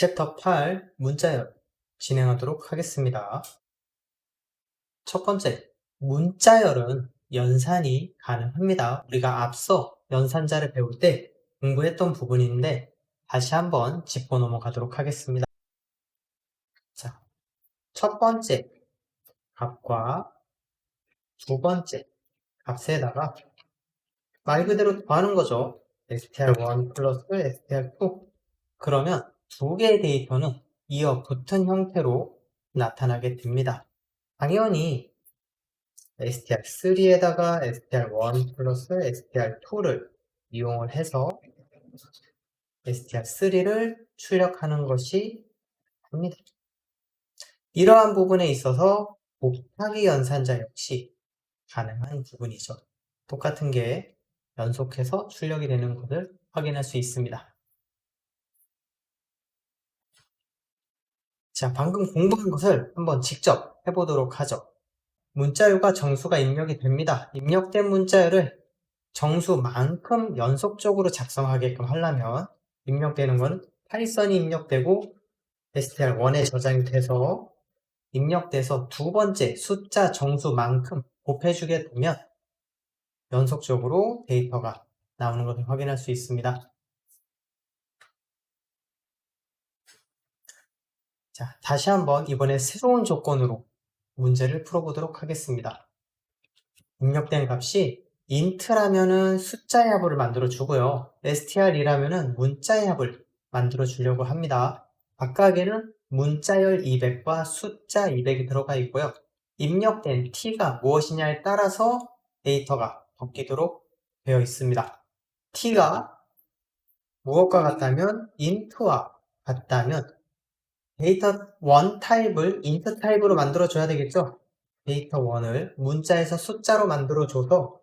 챕터 8 문자열 진행하도록 하겠습니다. 첫 번째, 문자열은 연산이 가능합니다. 우리가 앞서 연산자를 배울 때 공부했던 부분인데 다시 한번 짚고 넘어가도록 하겠습니다. 자, 첫 번째 값과 두 번째 값에다가 말 그대로 더하는 거죠. str1 플러스 str2. 그러면 두 개의 데이터는 이어 붙은 형태로 나타나게 됩니다. 당연히 str3에다가 str1 플러스 str2를 이용을 해서 str3를 출력하는 것이 됩니다. 이러한 부분에 있어서 곱하기 연산자 역시 가능한 부분이죠. 똑같은 게 연속해서 출력이 되는 것을 확인할 수 있습니다. 자, 방금 공부한 것을 한번 직접 해보도록 하죠. 문자열과 정수가 입력이 됩니다. 입력된 문자열을 정수만큼 연속적으로 작성하게끔 하려면 입력되는 건 파이썬이 입력되고 str1에 저장이 돼서 입력돼서 두 번째 숫자 정수만큼 곱해주게 되면 연속적으로 데이터가 나오는 것을 확인할 수 있습니다. 자, 다시 한번 이번에 새로운 조건으로 문제를 풀어보도록 하겠습니다. 입력된 값이 int라면은 숫자의 합을 만들어 주고요. str이라면은 문자의 합을 만들어 주려고 합니다. 각각에는 문자열 200과 숫자 200이 들어가 있고요. 입력된 t가 무엇이냐에 따라서 데이터가 바뀌도록 되어 있습니다. t가 무엇과 같다면 int와 같다면 데이터 1 타입을 int 타입으로 만들어 줘야 되겠죠? 데이터 1을 문자에서 숫자로 만들어 줘서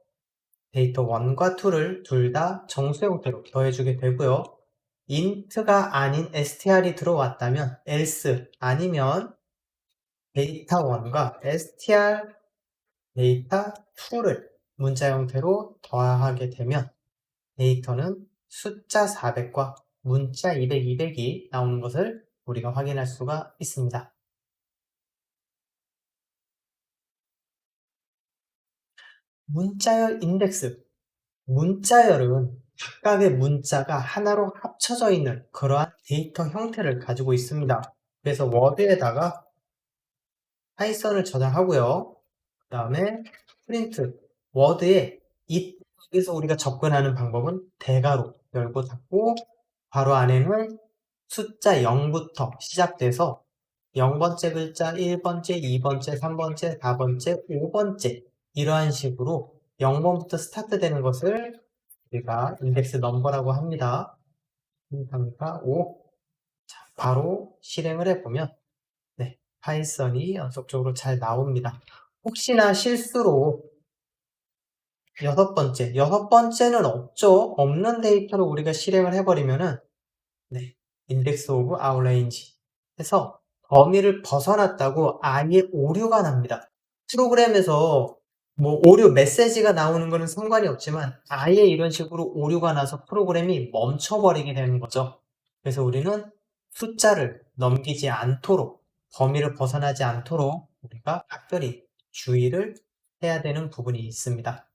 데이터 1과 2를 둘 다 정수 형태로 더해주게 되고요. int가 아닌 str이 들어왔다면 else 아니면 데이터 1과 str 데이터 2를 문자 형태로 더하게 되면 데이터는 숫자 400과 문자 200, 200이 나오는 것을 우리가 확인할 수가 있습니다. 문자열 인덱스. 문자열은 각각의 문자가 하나로 합쳐져 있는 그러한 데이터 형태를 가지고 있습니다. 그래서 워드에다가 파이썬을 저장하고요. 그 다음에 프린트, 워드에 여기서 우리가 접근하는 방법은 대괄호 열고 닫고 괄호 안에는 숫자 0부터 시작돼서 0번째 글자, 1번째, 2번째, 3번째, 4번째, 5번째 이러한 식으로 0번부터 스타트 되는 것을 우리가 인덱스 넘버라고 합니다. 2, 3, 4, 5. 자, 바로 실행을 해보면 네, 파이썬이 연속적으로 잘 나옵니다. 혹시나 실수로 여섯 번째는 없죠. 없는 데이터를 우리가 실행을 해버리면은 네, index of our range 해서 범위를 벗어났다고 아예 오류가 납니다. 프로그램에서 뭐 오류 메시지가 나오는 거는 상관이 없지만 아예 이런 식으로 오류가 나서 프로그램이 멈춰버리게 되는 거죠. 그래서 우리는 숫자를 넘기지 않도록 범위를 벗어나지 않도록 우리가 각별히 주의를 해야 되는 부분이 있습니다.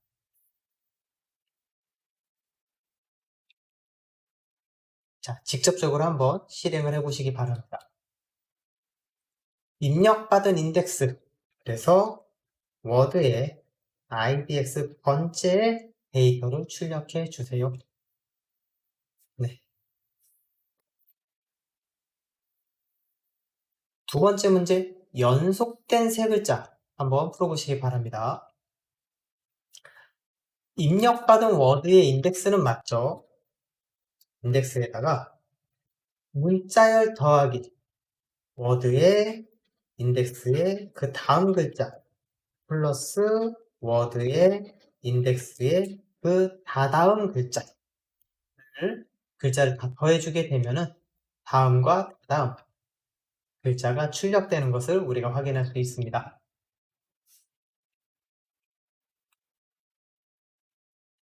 자, 직접적으로 한번 실행을 해보시기 바랍니다. 입력받은 인덱스, 그래서 워드에 IDX 번째의 데이터를 출력해 주세요. 네. 두 번째 문제, 연속된 세 글자 한번 풀어보시기 바랍니다. 입력받은 워드의 인덱스는 맞죠? 인덱스에다가 문자열 더하기 워드의 인덱스의 그 다음 글자 플러스 워드의 인덱스의 그 다다음 글자를 다 더해주게 되면은 다음과 다음 글자가 출력되는 것을 우리가 확인할 수 있습니다.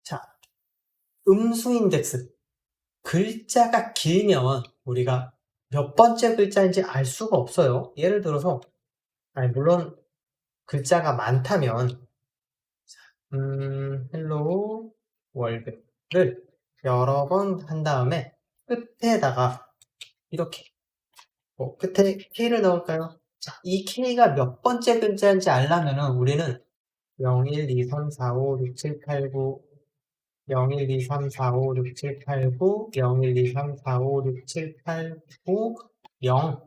자, 음수 인덱스. 글자가 길면 우리가 몇 번째 글자인지 알 수가 없어요. 예를 들어서 물론 글자가 많다면 헬로우 월드를 여러 번 한 다음에 끝에다가 이렇게 끝에 K를 넣을까요? 자, 이 K가 몇 번째 글자인지 알려면은 우리는 01, 2, 3, 4, 5, 6, 7, 8, 9 01, 2, 3, 4, 5, 6, 7, 8, 9 01, 2, 3, 4, 5, 6, 7, 8, 9 0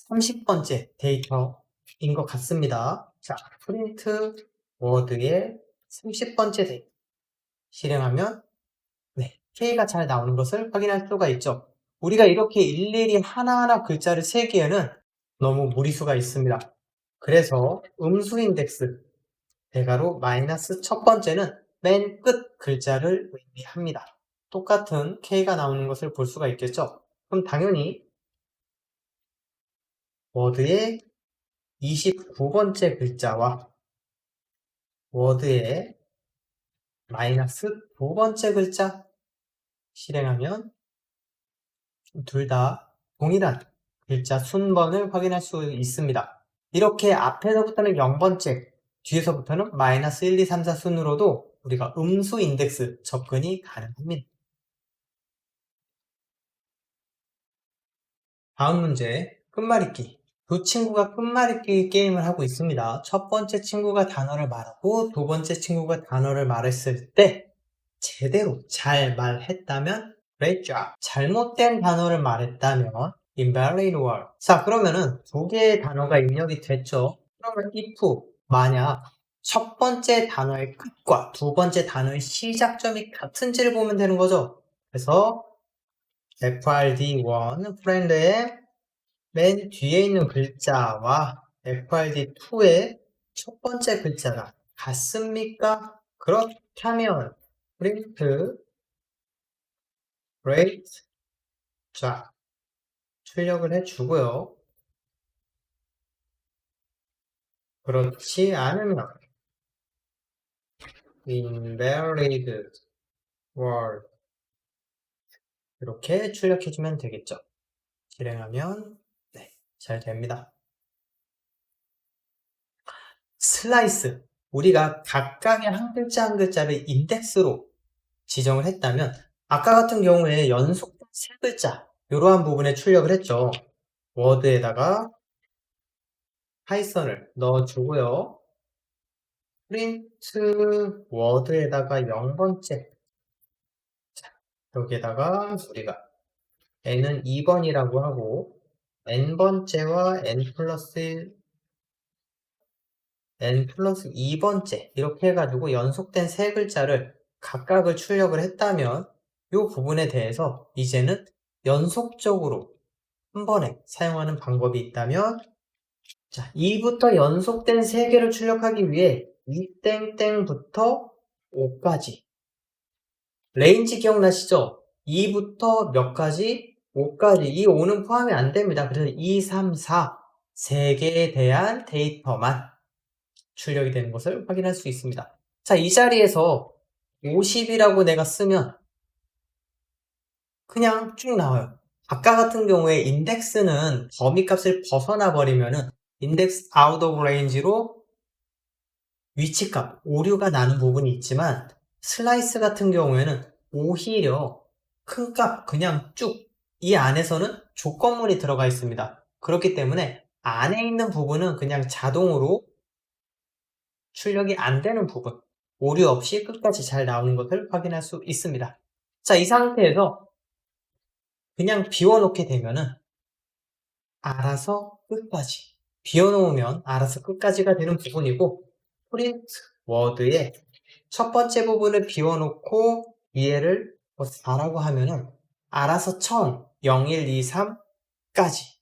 30번째 데이터인 것 같습니다. 자, 프린트 워드의 30번째 데이터 실행하면 K가 잘 나오는 것을 확인할 수가 있죠. 우리가 이렇게 일일이 하나하나 글자를 세기에는 너무 무리수가 있습니다. 그래서 음수 인덱스 대괄호 마이너스 첫 번째는 맨 끝 글자를 의미합니다. 똑같은 K가 나오는 것을 볼 수가 있겠죠. 그럼 당연히 워드의 29번째 글자와 워드의 마이너스 두 번째 글자 실행하면 둘 다 동일한 글자 순번을 확인할 수 있습니다. 이렇게 앞에서부터는 0번째, 뒤에서부터는 마이너스 1, 2, 3, 4 순으로도 우리가 음수 인덱스 접근이 가능합니다. 다음 문제, 끝말잇기. 두 친구가 끝말잇기 게임을 하고 있습니다. 첫 번째 친구가 단어를 말하고 두 번째 친구가 단어를 말했을 때 제대로 잘 말했다면 great job. 잘못된 단어를 말했다면 invalid word. 자, 그러면은 두 개의 단어가 입력이 됐죠. 그러면 if 만약 첫 번째 단어의 끝과 두 번째 단어의 시작점이 같은지를 보면 되는 거죠. 그래서 FRD1 프렌드의 맨 뒤에 있는 글자와 FRD2의 첫 번째 글자가 같습니까? 그렇다면 print great job 출력을 해주고요. 그렇지 않으면 invalid word 이렇게 출력해주면 되겠죠. 실행하면 잘 됩니다. 슬라이스 우리가 각각의 한 글자 한 글자를 인덱스로 지정을 했다면 아까 같은 경우에 연속 세 글자 이러한 부분에 출력을 했죠. 워드에다가 파이썬을 넣어주고요. 프린트 워드에다가 0번째 여기에다가 우리가 n은 2번이라고 하고 n번째와 n 플러스 2번째 이렇게 해가지고 연속된 세 글자를 각각을 출력을 했다면 이 부분에 대해서 이제는 연속적으로 한 번에 사용하는 방법이 있다면 자, 2부터 연속된 3개를 출력하기 위해 이 땡땡부터 5까지 레인지 기억나시죠? 2부터 몇 가지? 5까지 이 5는 포함이 안 됩니다. 그래서 2, 3, 4 3개에 대한 데이터만 출력이 되는 것을 확인할 수 있습니다. 자, 이 자리에서 50이라고 내가 쓰면 그냥 쭉 나와요. 아까 같은 경우에 인덱스는 범위값을 벗어나 버리면은 인덱스 out of range로 위치값, 오류가 나는 부분이 있지만 슬라이스 같은 경우에는 오히려 큰 값 그냥 쭉 이 안에서는 조건문이 들어가 있습니다. 그렇기 때문에 안에 있는 부분은 그냥 자동으로 출력이 안 되는 부분 오류 없이 끝까지 잘 나오는 것을 확인할 수 있습니다. 자, 이 상태에서 그냥 비워놓게 되면은 알아서 끝까지 비워놓으면 알아서 끝까지가 되는 부분이고 프린트 워드의 첫 번째 부분을 비워놓고 이해를 4라고 하면은 알아서 처음 0, 1, 2, 3까지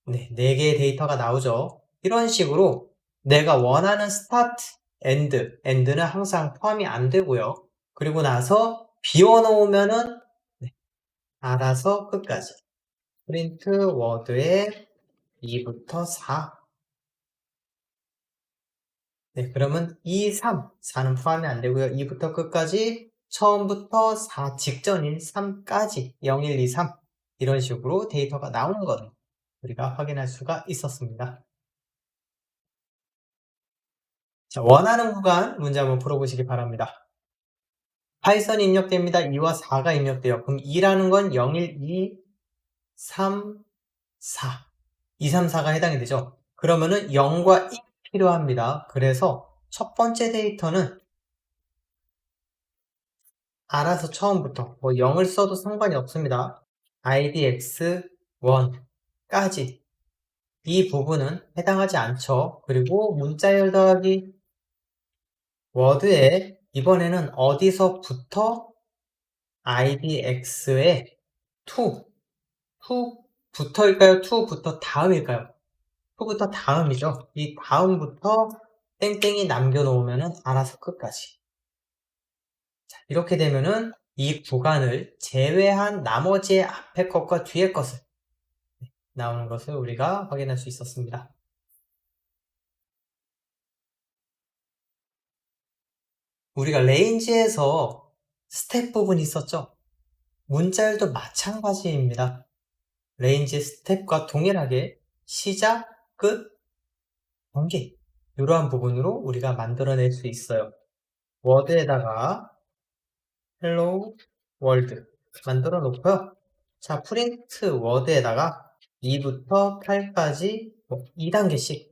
4개의 데이터가 나오죠. 이런 식으로 내가 원하는 스타트, 엔드는 항상 포함이 안 되고요. 그리고 나서 비워놓으면은 알아서 끝까지 프린트 워드의 2부터 4 그러면 2, 3, 4는 포함이 안 되고요. 2부터 끝까지 처음부터 4 직전인 3까지 0, 1, 2, 3 이런 식으로 데이터가 나오는 것 우리가 확인할 수가 있었습니다. 자, 원하는 구간 문제 한번 풀어보시기 바랍니다. 파이썬이 입력됩니다. 2와 4가 입력돼요. 그럼 2라는 건 0, 1, 2, 3, 4. 2, 3, 4가 해당이 되죠. 그러면은 0과 1이 필요합니다. 그래서 첫 번째 데이터는 알아서 처음부터 0을 써도 상관이 없습니다. idx1까지 이 부분은 해당하지 않죠. 그리고 문자열 더하기 워드에 이번에는 어디서부터 idx에 to부터일까요? to부터 다음일까요? to부터 다음이죠. 이 다음부터 땡땡이 남겨놓으면 알아서 끝까지. 자, 이렇게 되면은 이 구간을 제외한 나머지의 앞에 것과 뒤에 것을 나오는 것을 우리가 확인할 수 있었습니다. 우리가 레인지에서 스텝 부분이 있었죠? 문자열도 마찬가지입니다. 레인지 스텝과 동일하게 시작, 끝, 전개 이러한 부분으로 우리가 만들어낼 수 있어요. 워드에다가 hello world 만들어 놓고요. 자, 프린트 워드에다가 2부터 8까지 2단계씩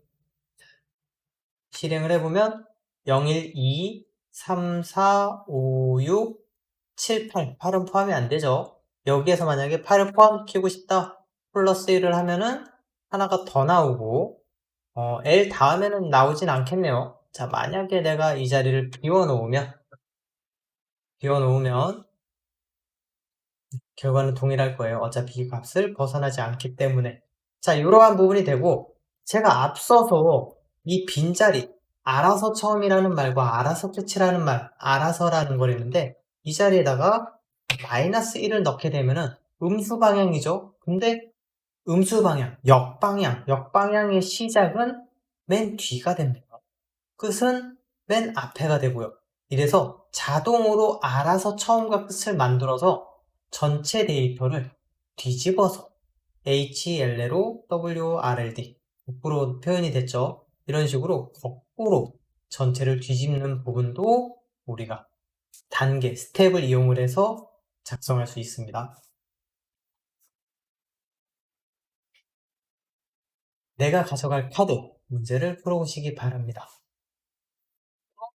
실행을 해보면 0, 1, 2, 3, 4, 5, 6, 7, 8. 8은 포함이 안 되죠. 여기에서 만약에 8을 포함시키고 싶다. 플러스 1을 하면은 하나가 더 나오고 L 다음에는 나오진 않겠네요. 자, 만약에 내가 이 자리를 비워놓으면 결과는 동일할 거예요. 어차피 이 값을 벗어나지 않기 때문에. 자, 이러한 부분이 되고 제가 앞서서 이 빈자리 알아서 처음이라는 말과 알아서 끝이라는 말 알아서라는 거랬는데 이 자리에다가 마이너스 1을 넣게 되면은 음수 방향이죠. 근데 음수 방향, 역방향의 시작은 맨 뒤가 됩니다. 끝은 맨 앞에가 되고요. 이래서 자동으로 알아서 처음과 끝을 만들어서 전체 데이터를 뒤집어서 HL로 WRLD 거꾸로 표현이 됐죠. 이런 식으로 거꾸로 전체를 뒤집는 부분도 우리가 단계, 스텝을 이용을 해서 작성할 수 있습니다. 내가 가져갈 카드 문제를 풀어보시기 바랍니다.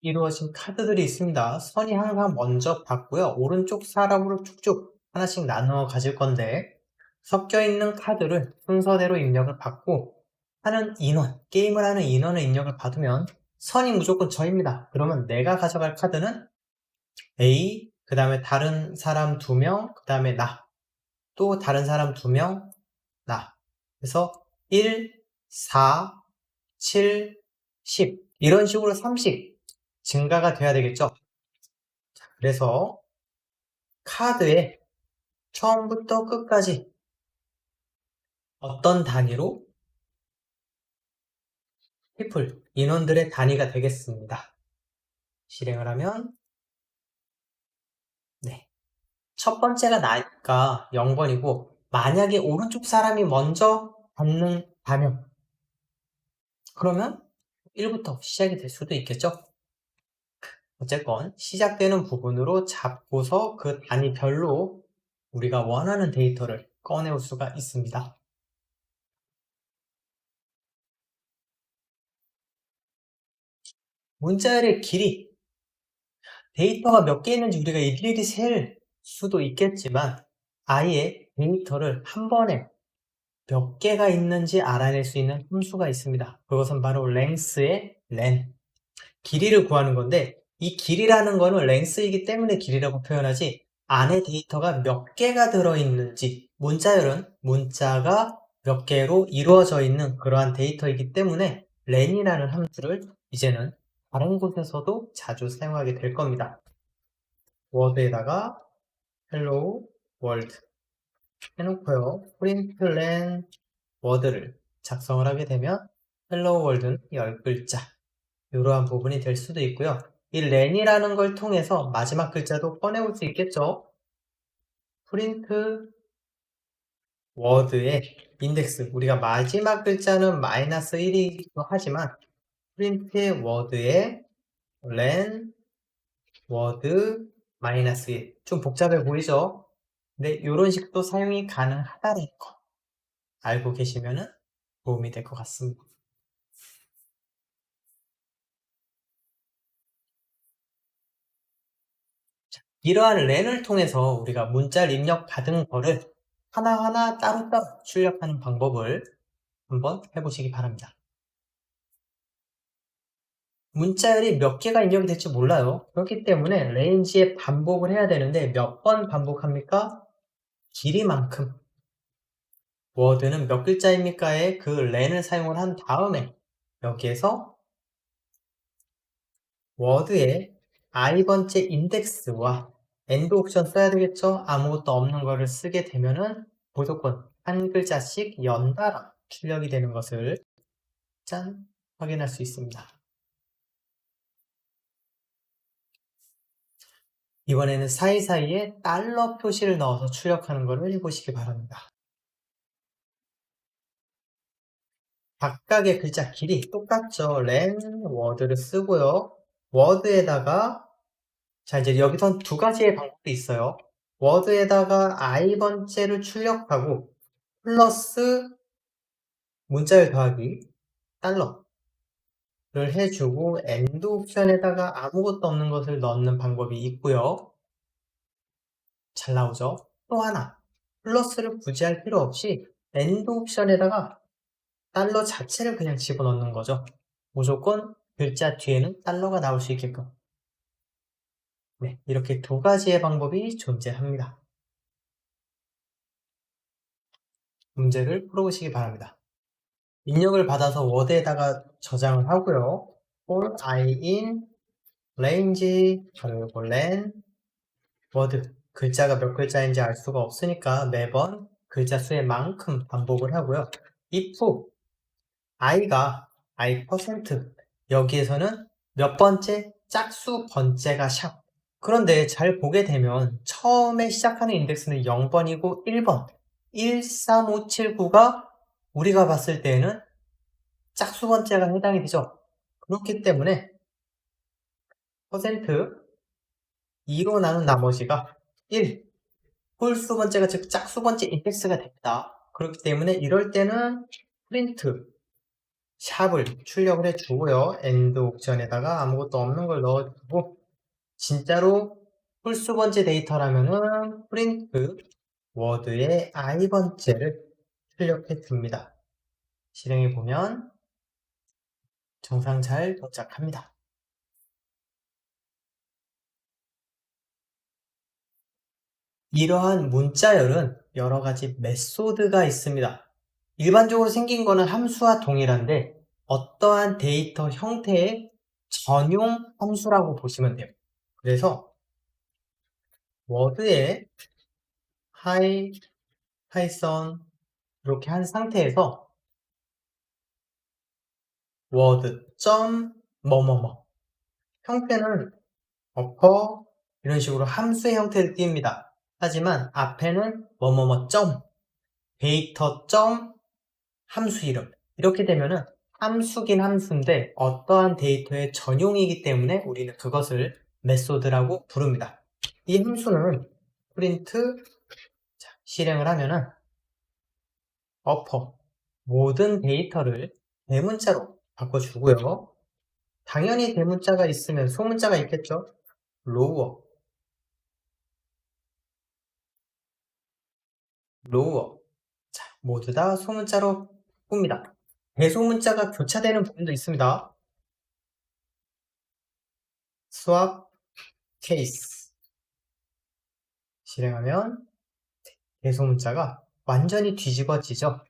이루어진 카드들이 있습니다. 선이 항상 먼저 받고요. 오른쪽 사람으로 쭉쭉 하나씩 나누어 가질 건데 섞여 있는 카드를 순서대로 입력을 받고 하는 인원, 게임을 하는 인원의 입력을 받으면 선이 무조건 저입니다. 그러면 내가 가져갈 카드는 A, 그 다음에 다른 사람 2명, 그 다음에 나, 또 다른 사람 2명, 나. 그래서 1, 4, 7, 10 이런 식으로 3씩 증가가 돼야 되겠죠. 그래서 카드에 처음부터 끝까지 어떤 단위로 people, 인원들의 단위가 되겠습니다. 실행을 하면 네, 첫 번째가 나니까 0번이고 만약에 오른쪽 사람이 먼저 받는다면 그러면 1부터 시작이 될 수도 있겠죠. 어쨌건 시작되는 부분으로 잡고서 그 단위별로 우리가 원하는 데이터를 꺼내올 수가 있습니다. 문자열의 길이 데이터가 몇 개 있는지 우리가 일일이 셀 수도 있겠지만 아예 데이터를 한 번에 몇 개가 있는지 알아낼 수 있는 함수가 있습니다. 그것은 바로 length의 len, 길이를 구하는 건데 이 길이라는 거는 length이기 때문에 길이라고 표현하지 안에 데이터가 몇 개가 들어있는지 문자열은 문자가 몇 개로 이루어져 있는 그러한 데이터이기 때문에 len이라는 함수를 이제는 다른 곳에서도 자주 사용하게 될 겁니다. 워드에다가 hello world 해놓고요. println 워드를 작성을 하게 되면 hello world는 10글자 이러한 부분이 될 수도 있고요. 이 len이라는 걸 통해서 마지막 글자도 꺼내올 수 있겠죠. print 워드의 인덱스, 우리가 마지막 글자는 -1이기도 하지만 프린트의 워드의 len 워드 -1 좀 복잡해 보이죠? 근데 이런 식도 사용이 가능하다는 거 알고 계시면 도움이 될 것 같습니다. 이러한 렌을 통해서 우리가 문자를 입력받은 거를 하나하나 따로따로 출력하는 방법을 한번 해보시기 바랍니다. 문자열이 몇 개가 입력이 될지 몰라요. 그렇기 때문에 레인지에 반복을 해야 되는데 몇 번 반복합니까? 길이만큼. 워드는 몇 글자입니까에 그 렌을 사용을 한 다음에 여기에서 워드의 i번째 인덱스와 end 옵션 써야 되겠죠? 아무것도 없는 거를 쓰게 되면은 무조건 한 글자씩 연달아 출력이 되는 것을 짠! 확인할 수 있습니다. 이번에는 사이사이에 달러 표시를 넣어서 출력하는 것을 해보시기 바랍니다. 각각의 글자 길이 똑같죠. len 워드를 쓰고요. 워드에다가 자 이제 여기선 두 가지의 방법이 있어요. 워드에다가 i번째를 출력하고 플러스 문자열 더하기 달러를 해주고 end 옵션에다가 아무것도 없는 것을 넣는 방법이 있고요. 잘 나오죠? 또 하나 플러스를 굳이 할 필요 없이 end 옵션에다가 달러 자체를 그냥 집어넣는 거죠. 무조건 글자 뒤에는 달러가 나올 수 있게끔. 네, 이렇게 두 가지의 방법이 존재합니다. 문제를 풀어보시기 바랍니다. 입력을 받아서 워드에다가 저장을 하고요. for i in range 그리고 len 워드 글자가 몇 글자인지 알 수가 없으니까 매번 글자 수의 만큼 반복을 하고요. if i가 i% 여기에서는 몇 번째 짝수 번째가 샵. 그런데 잘 보게 되면 처음에 시작하는 인덱스는 0번이고 1번 13579가 우리가 봤을 때에는 짝수 번째가 해당이 되죠. 그렇기 때문에 퍼센트 2로 나눈 나머지가 1 홀수 번째가 즉 짝수 번째 인덱스가 됩니다. 그렇기 때문에 이럴 때는 프린트 샵을 출력을 해주고요. end 옵션에다가 아무것도 없는 걸 넣어주고 진짜로 홀수 번째 데이터라면은 프린트 워드의 i번째를 출력해 줍니다. 실행해 보면 정상 잘 동작합니다. 이러한 문자열은 여러 가지 메소드가 있습니다. 일반적으로 생긴 거는 함수와 동일한데 어떠한 데이터 형태의 전용 함수라고 보시면 돼요. 그래서 워드에 hi, 파이썬 이렇게 한 상태에서 워드 점 뭐뭐뭐 형태는 어퍼 이런 식으로 함수의 형태를 띱니다. 하지만 앞에는 뭐뭐뭐 점 데이터 점 함수 이름 이렇게 되면은 함수긴 함수인데 어떠한 데이터의 전용이기 때문에 우리는 그것을 메소드라고 부릅니다. 이 함수는 프린트 실행을 하면은 어퍼 모든 데이터를 대문자로 바꿔주고요. 당연히 대문자가 있으면 소문자가 있겠죠. 로워 자, 모두 다 소문자로 풉니다. 대소문자가 교차되는 부분도 있습니다. swap case 실행하면 대소문자가 완전히 뒤집어지죠.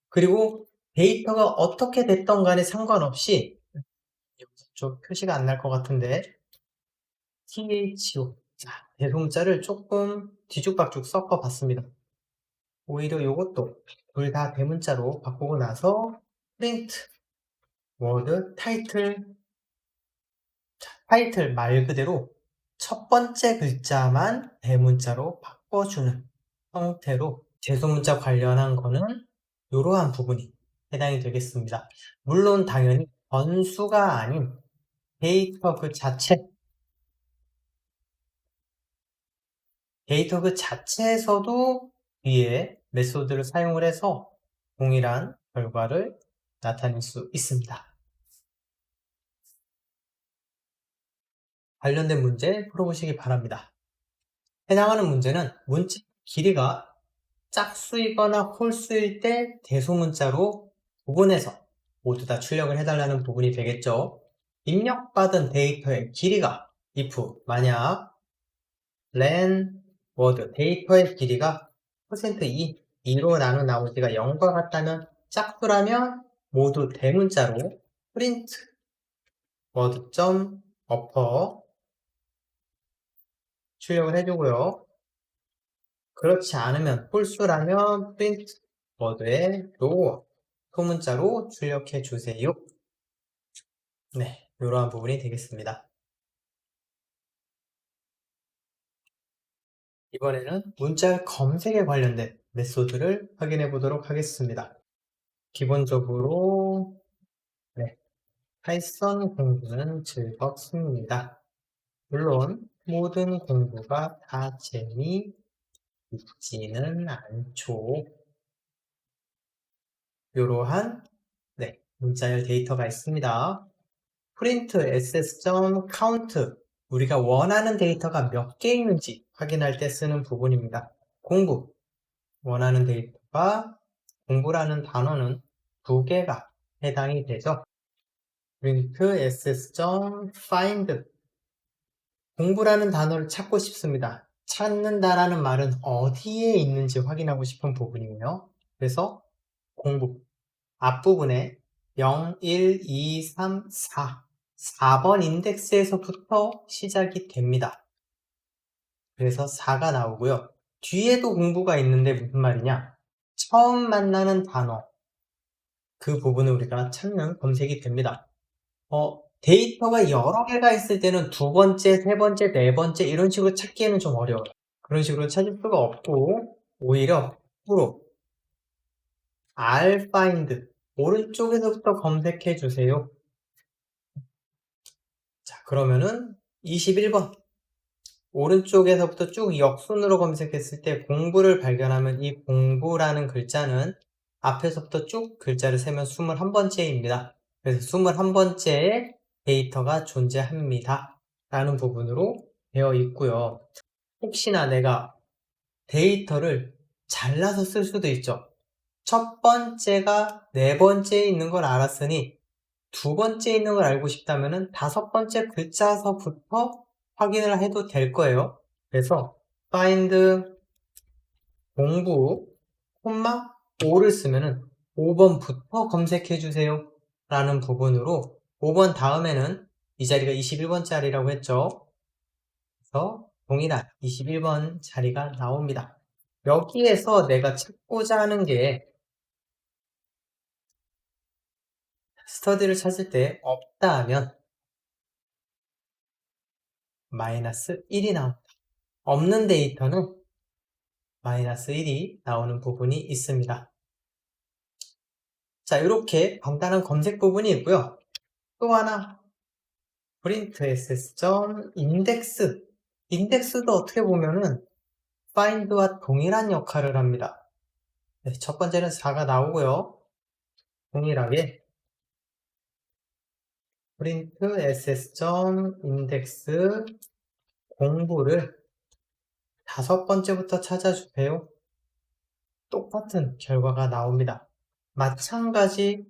그리고 데이터가 어떻게 됐던 간에 상관없이 여기서 좀 표시가 안 날 것 같은데 THO 자, 대소문자를 조금 뒤죽박죽 섞어 봤습니다. 오히려 이것도 둘 다 대문자로 바꾸고 나서 프린트 워드 타이틀 말 그대로 첫 번째 글자만 대문자로 바꿔주는 형태로 재소문자 관련한 거는 이러한 부분이 해당이 되겠습니다. 물론 당연히 변수가 아닌 데이터 그 자체에서도 위에 메소드를 사용을 해서 동일한 결과를 나타낼 수 있습니다. 관련된 문제 풀어보시기 바랍니다. 해당하는 문제는 문자 길이가 짝수이거나 홀수일 때 대소문자로 구분해서 모두 다 출력을 해달라는 부분이 되겠죠. 입력받은 데이터의 길이가 if 만약 len word 데이터의 길이가 %2, 2로 나눈 나머지가 0과 같다면 짝수라면 모두 대문자로 print word.upper 출력을 해주고요. 그렇지 않으면 홀수라면 print word의 lower 소문자로 출력해 주세요. 네, 이러한 부분이 되겠습니다. 이번에는 문자 검색에 관련된 메소드를 확인해 보도록 하겠습니다. 기본적으로 파이썬 공부는 즐겁습니다. 물론 모든 공부가 다 재미있지는 않죠. 이러한 문자열 데이터가 있습니다. print ss.count 우리가 원하는 데이터가 몇 개 있는지 확인할 때 쓰는 부분입니다. 공부 원하는 데이터가 공부라는 단어는 2개가 해당이 되죠. print ss.find 공부라는 단어를 찾고 싶습니다. 찾는다라는 말은 어디에 있는지 확인하고 싶은 부분이에요. 그래서 공부 앞부분에 0, 1, 2, 3, 4번 인덱스에서부터 시작이 됩니다. 그래서 4가 나오고요. 뒤에도 공부가 있는데 무슨 말이냐? 처음 만나는 단어 그 부분을 우리가 찾는 검색이 됩니다. 데이터가 여러 개가 있을 때는 2번째, 3번째, 4번째 이런 식으로 찾기에는 좀 어려워요. 그런 식으로 찾을 수가 없고 오히려 앞으로 rfind 오른쪽에서부터 검색해 주세요. 자, 그러면은 21번 오른쪽에서부터 쭉 역순으로 검색했을 때 공부를 발견하면 이 공부라는 글자는 앞에서부터 쭉 글자를 세면 21번째입니다. 그래서 21번째에 데이터가 존재합니다. 라는 부분으로 되어 있고요. 혹시나 내가 데이터를 잘라서 쓸 수도 있죠. 첫 번째가 4번째에 있는 걸 알았으니 2번째에 있는 걸 알고 싶다면 5번째 글자서부터 확인을 해도 될 거예요. 그래서 find 공부, 5를 쓰면은 5번부터 검색해 주세요. 라는 부분으로 5번 다음에는 이 자리가 21번 자리라고 했죠. 그래서 동일한 21번 자리가 나옵니다. 여기에서 내가 찾고자 하는 게 스터디를 찾을 때 없다 하면 -1이 나옵니다. 없는 데이터는 -1이 나오는 부분이 있습니다. 자, 이렇게 간단한 검색 부분이 있고요. 또 하나 print ss.index 인덱스도 어떻게 보면은 find와 동일한 역할을 합니다. 네, 첫 번째는 4가 나오고요. 동일하게 print ss.index 공부를 5번째부터 찾아주세요. 똑같은 결과가 나옵니다. 마찬가지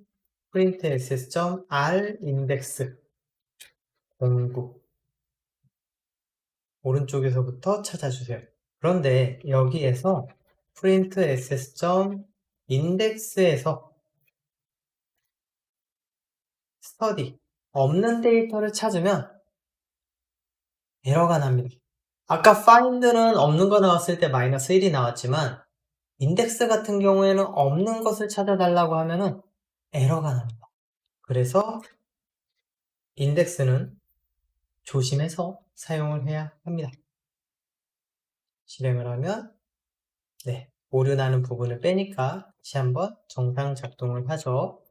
print ss.r인덱스 공부 오른쪽에서부터 찾아주세요. 그런데 여기에서 print ss.index에서 study 없는 데이터를 찾으면 에러가 납니다. 아까 find는 없는 거 나왔을 때 -1이 나왔지만 인덱스 같은 경우에는 없는 것을 찾아달라고 하면은 에러가 납니다. 그래서 인덱스는 조심해서 사용을 해야 합니다. 실행을 하면 오류나는 부분을 빼니까 다시 한번 정상 작동을 하죠.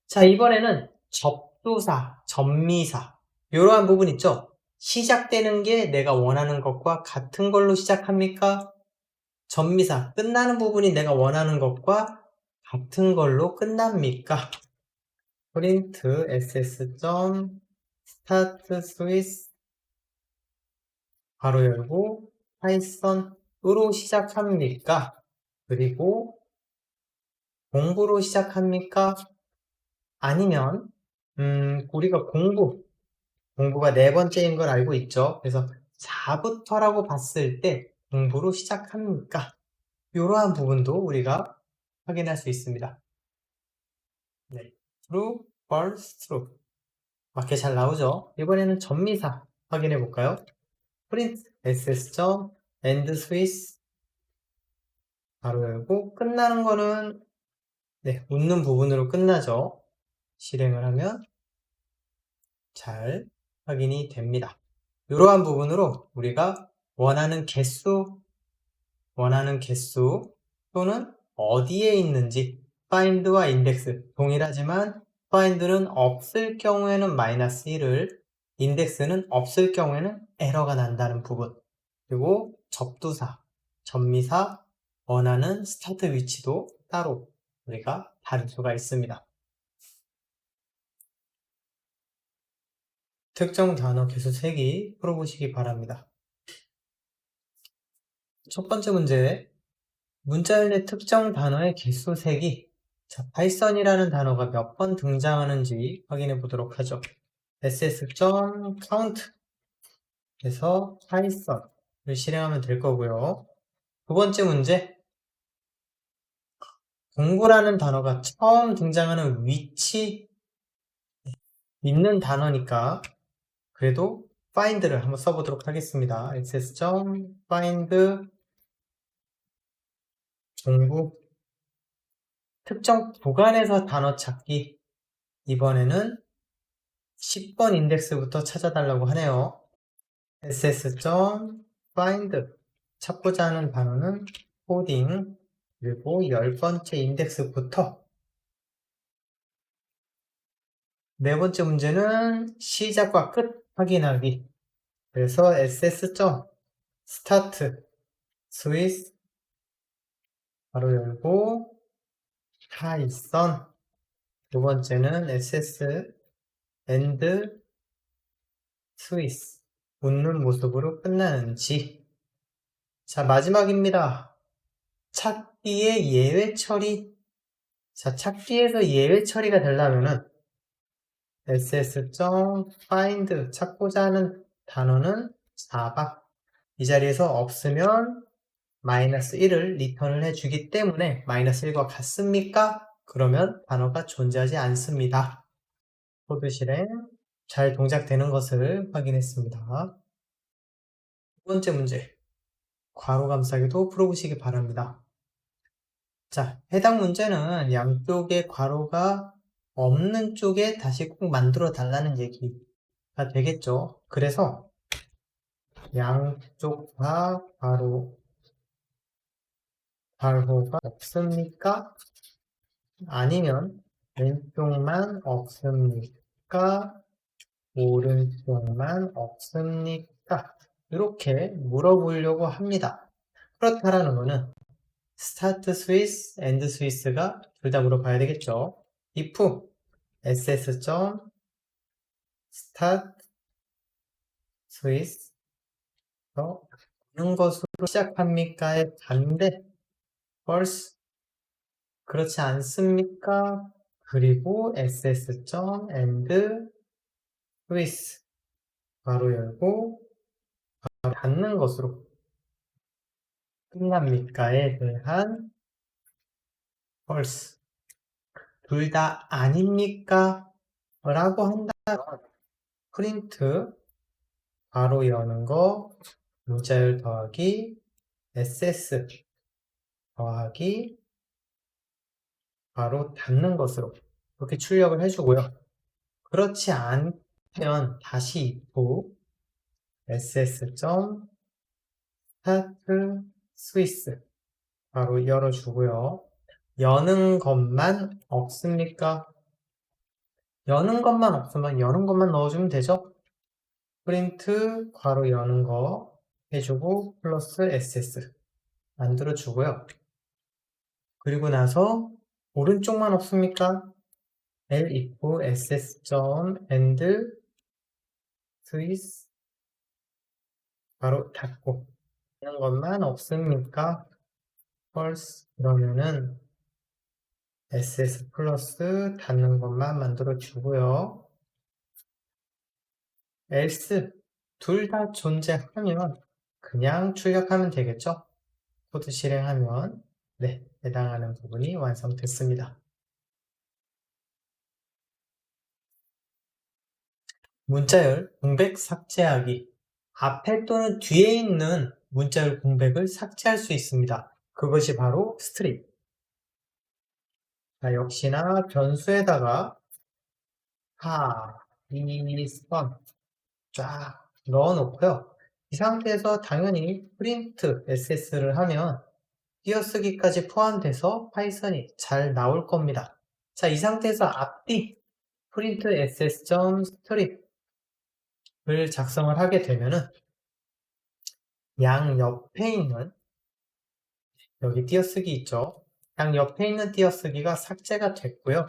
자, 이번에는 접두사, 접미사 이러한 부분 있죠? 시작되는 게 내가 원하는 것과 같은 걸로 시작합니까? 접미사, 끝나는 부분이 내가 원하는 것과 같은 걸로 끝납니까? print ss.startSwiss 바로 열고 파이썬으로 시작합니까? 그리고 공부로 시작합니까? 아니면 우리가 공부가 네 번째인 걸 알고 있죠. 그래서 4부터라고 봤을 때 공부로 시작합니까? 이러한 부분도 우리가 확인할 수 있습니다. 네. true, false, true. 맞게 잘 나오죠? 이번에는 접미사 확인해 볼까요? print ss.end Swiss 바로 열고 끝나는 거는 네, 웃는 부분으로 끝나죠. 실행을 하면 잘 확인이 됩니다. 이러한 부분으로 우리가 원하는 개수 또는 어디에 있는지 find와 index 동일하지만 find는 없을 경우에는 -1을 index는 없을 경우에는 에러가 난다는 부분 그리고 접두사, 접미사, 원하는 스타트 위치도 따로 우리가 다룰 수가 있습니다. 특정 단어 개수 세기 풀어보시기 바랍니다. 첫 번째 문제, 문자열 내 특정 단어의 개수 세기. 자, 파이썬이라는 단어가 몇 번 등장하는지 확인해 보도록 하죠. ss.count 에서 파이썬을 실행하면 될 거고요. 두 번째 문제, 공부라는 단어가 처음 등장하는 위치 있는 단어니까 그래도 find를 한번 써보도록 하겠습니다. ss.find 공부 특정 구간에서 단어 찾기 이번에는 10번 인덱스부터 찾아달라고 하네요. ss.find 찾고자 하는 단어는 코딩 그리고 10번째 인덱스부터 네 번째 문제는 시작과 끝 확인하기 그래서 ss.start Swiss 바로 열고 파이썬 두 번째는 ss end Swiss 웃는 모습으로 끝나는지 자 마지막입니다. 찾기의 예외 처리 자 찾기에서 예외 처리가 되려면은 ss.find 찾고자 하는 단어는 4박 이 자리에서 없으면 -1을 리턴을 해주기 때문에 -1과 같습니까? 그러면 단어가 존재하지 않습니다. 코드 실행 잘 동작되는 것을 확인했습니다. 두 번째 문제 괄호 감싸기도 풀어보시기 바랍니다. 자, 해당 문제는 양쪽에 괄호가 없는 쪽에 다시 꼭 만들어 달라는 얘기가 되겠죠. 그래서 양쪽 다 괄호가 없습니까? 아니면 왼쪽만 없습니까? 오른쪽만 없습니까? 이렇게 물어보려고 합니다. 그렇다라는 거는 start Swiss, end Swiss가 둘 다 물어봐야 되겠죠. if ss.start Swiss 어느 것으로 시작합니까의 반대 false 그렇지 않습니까? 그리고 ss.end Swiss 바로 열고 바로 닫는 것으로 끝납니까에 대한 false 둘 다 아닙니까? 라고 한다면 print 바로 여는 거 문자열 더하기 ss 더하기 바로 닫는 것으로 이렇게 출력을 해주고요. 그렇지 않으면 다시 if ss.start Swiss 바로 열어주고요. 여는 것만 없습니까? 여는 것만 없으면 여는 것만 넣어주면 되죠? 프린트 괄호 여는 거 해주고 플러스 ss 만들어주고요. 그리고 나서 오른쪽만 없습니까? if ss.end 스위스 바로 닫고 이런 것만 없습니까? false 그러면은 ss 플러스 닫는 것만 만들어 주고요. else 둘 다 존재하면 그냥 출력하면 되겠죠? 코드 실행하면 네, 해당하는 부분이 완성됐습니다. 문자열 공백 삭제하기. 앞에 또는 뒤에 있는 문자열 공백을 삭제할 수 있습니다. 그것이 바로 스트립. 자, 역시나 변수에다가 파이썬 쫙 넣어놓고요. 이 상태에서 당연히 print ss를 하면 띄어쓰기까지 포함돼서 파이썬이 잘 나올 겁니다. 자, 이 상태에서 앞뒤 print ss.strip을 작성을 하게 되면은 양 옆에 있는 여기 띄어쓰기 있죠? 양 옆에 있는 띄어쓰기가 삭제가 됐고요.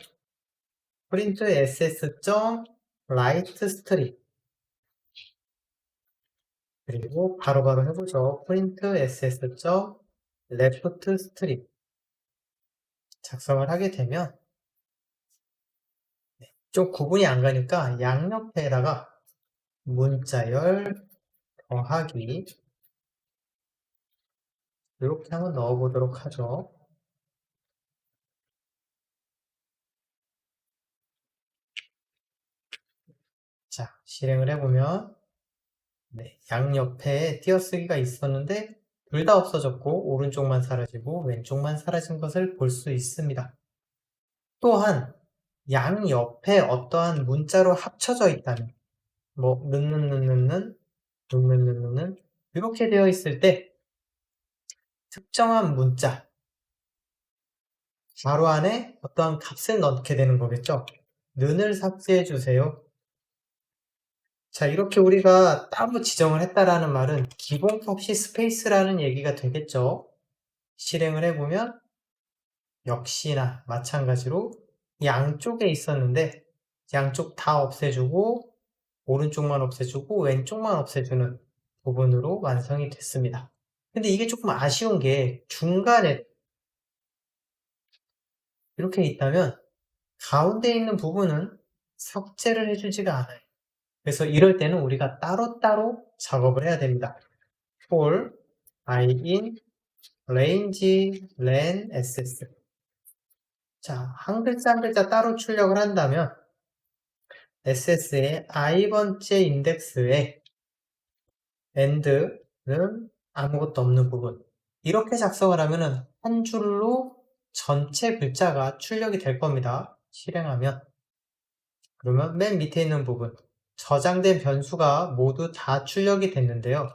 print ss.rightstrip 그리고 바로바로 해보죠. print ss.leftstrip 작성을 하게 되면 좀 구분이 안 가니까 양옆에다가 문자열 더하기 이렇게 한번 넣어보도록 하죠. 자, 실행을 해보면 네, 양옆에 띄어쓰기가 있었는데 둘 다 없어졌고 오른쪽만 사라지고 왼쪽만 사라진 것을 볼 수 있습니다. 또한 양옆에 어떠한 문자로 합쳐져 있다면 뭐 는는는는는 는는는는 이렇게 되어 있을 때 특정한 문자 괄호 안에 어떠한 값을 넣게 되는 거겠죠. 는을 삭제해 주세요. 자, 이렇게 우리가 따로 지정을 했다라는 말은 기본값이 스페이스라는 얘기가 되겠죠. 실행을 해보면 역시나 마찬가지로 양쪽에 있었는데 양쪽 다 없애주고 오른쪽만 없애주고 왼쪽만 없애주는 부분으로 완성이 됐습니다. 근데 이게 조금 아쉬운 게 중간에 이렇게 있다면 가운데 있는 부분은 삭제를 해주지가 않아요. 그래서 이럴 때는 우리가 따로따로 작업을 해야 됩니다. for i in range len ss 자, 한 글자 한 글자 따로 출력을 한다면 ss의 i번째 인덱스에 end는 아무것도 없는 부분 이렇게 작성을 하면은 한 줄로 전체 글자가 출력이 될 겁니다. 실행하면 그러면 맨 밑에 있는 부분 저장된 변수가 모두 다 출력이 됐는데요.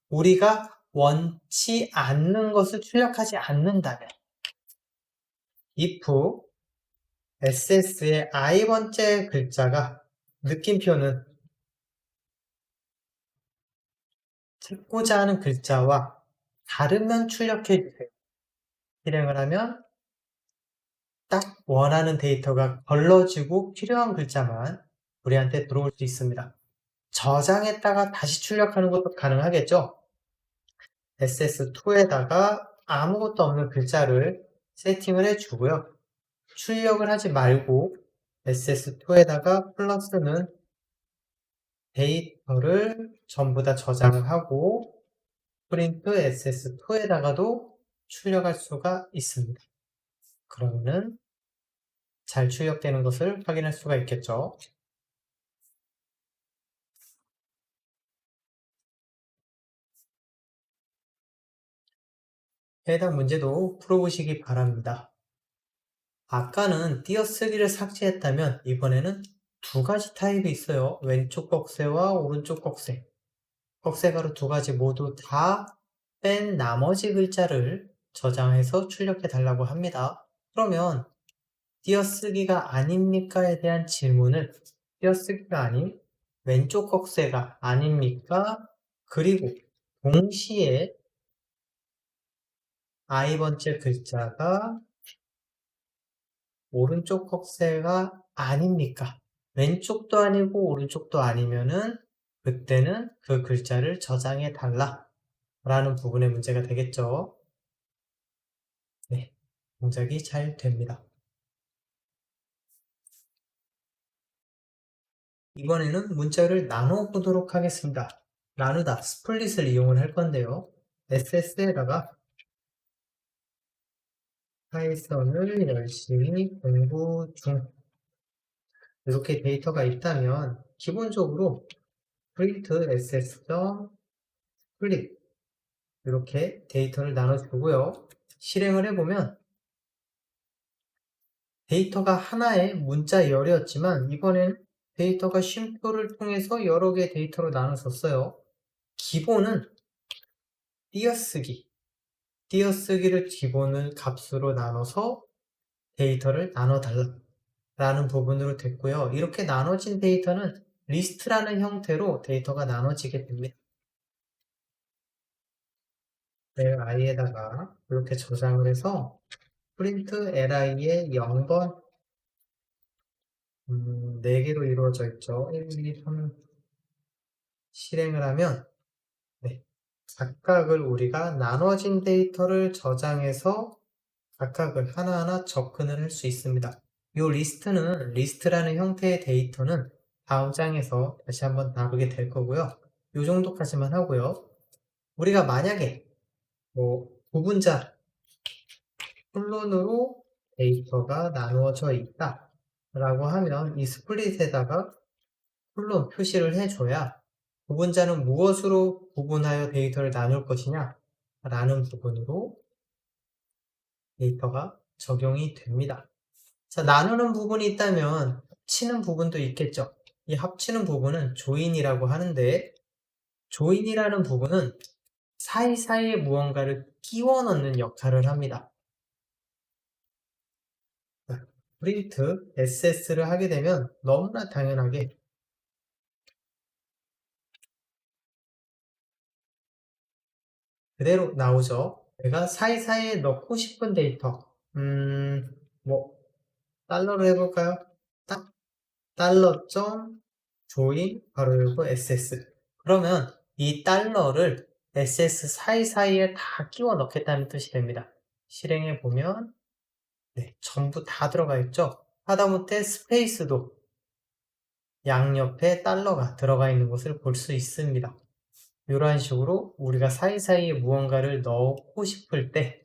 우리가 원치 않는 것을 출력하지 않는다면 if ss의 i번째 글자가 느낌표는 찾고자 하는 글자와 다르면 출력해 주세요. 실행을 하면 딱 원하는 데이터가 걸러지고 필요한 글자만 우리한테 들어올 수 있습니다. 저장했다가 다시 출력하는 것도 가능하겠죠? ss2에다가 아무것도 없는 글자를 세팅을 해주고요. 출력을 하지 말고 ss2에다가 플러스는 데이터를 전부 다 저장을 하고 프린트 ss2에다가도 출력할 수가 있습니다. 그러면은 잘 출력되는 것을 확인할 수가 있겠죠. 해당 문제도 풀어보시기 바랍니다. 아까는 띄어쓰기를 삭제했다면 이번에는 두 가지 타입이 있어요. 왼쪽 꺽쇠와 오른쪽 꺽쇠. 꺽쇠가루 두 가지 모두 다 뺀 나머지 글자를 저장해서 출력해 달라고 합니다. 그러면 띄어쓰기가 아닙니까에 대한 질문을 띄어쓰기가 아닌 왼쪽 꺽쇠가 아닙니까? 그리고 동시에 I번째 글자가 오른쪽 꺽쇠가 아닙니까? 왼쪽도 아니고 오른쪽도 아니면은 그때는 그 글자를 저장해 달라 라는 부분의 문제가 되겠죠. 네, 동작이 잘 됩니다. 이번에는 문자를 나눠 보도록 하겠습니다. 나누다, 스플릿을 이용을 할 건데요. SS에다가 파이썬을 열심히 공부 중 이렇게 데이터가 있다면 기본적으로 print ss.split 이렇게 데이터를 나눠주고요. 실행을 해보면 데이터가 하나의 문자열이었지만 이번에는 데이터가 쉼표를 통해서 여러 개의 데이터로 나눠졌어요. 기본은 띄어쓰기를 기본을 값으로 나눠서 데이터를 나눠달라 라는 부분으로 됐고요. 이렇게 나눠진 데이터는 리스트라는 형태로 데이터가 나눠지게 됩니다. li에다가 이렇게 저장을 해서 print li의 0번 4개로 이루어져 있죠. 1, 2, 3 실행을 하면 네, 각각을 우리가 나눠진 데이터를 저장해서 각각을 하나하나 접근을 할 수 있습니다. 이 리스트라는 형태의 데이터는 다음 장에서 다시 한번 다루게 될 거고요. 이 정도까지만 하고요. 우리가 만약에 부분자 콜론으로 데이터가 나누어져 있다 라고 하면 이 스플릿에다가 콜론 표시를 해줘야 부분자는 무엇으로 구분하여 데이터를 나눌 것이냐 라는 부분으로 데이터가 적용이 됩니다. 자, 나누는 부분이 있다면 합치는 부분도 있겠죠. 이 합치는 부분은 조인이라고 하는데 조인이라는 부분은 사이사이에 무언가를 끼워 넣는 역할을 합니다. 프린트 SS를 하게 되면 너무나 당연하게 그대로 나오죠. 내가 사이사이에 넣고 싶은 데이터 달러로 해볼까요? 달러.join 바로 열고 SS 그러면 이 달러를 SS 사이사이에 다 끼워 넣겠다는 뜻이 됩니다. 실행해 보면 네, 전부 다 들어가 있죠. 하다못해 스페이스도 양옆에 달러가 들어가 있는 것을 볼 수 있습니다. 이런 식으로 우리가 사이사이에 무언가를 넣고 싶을 때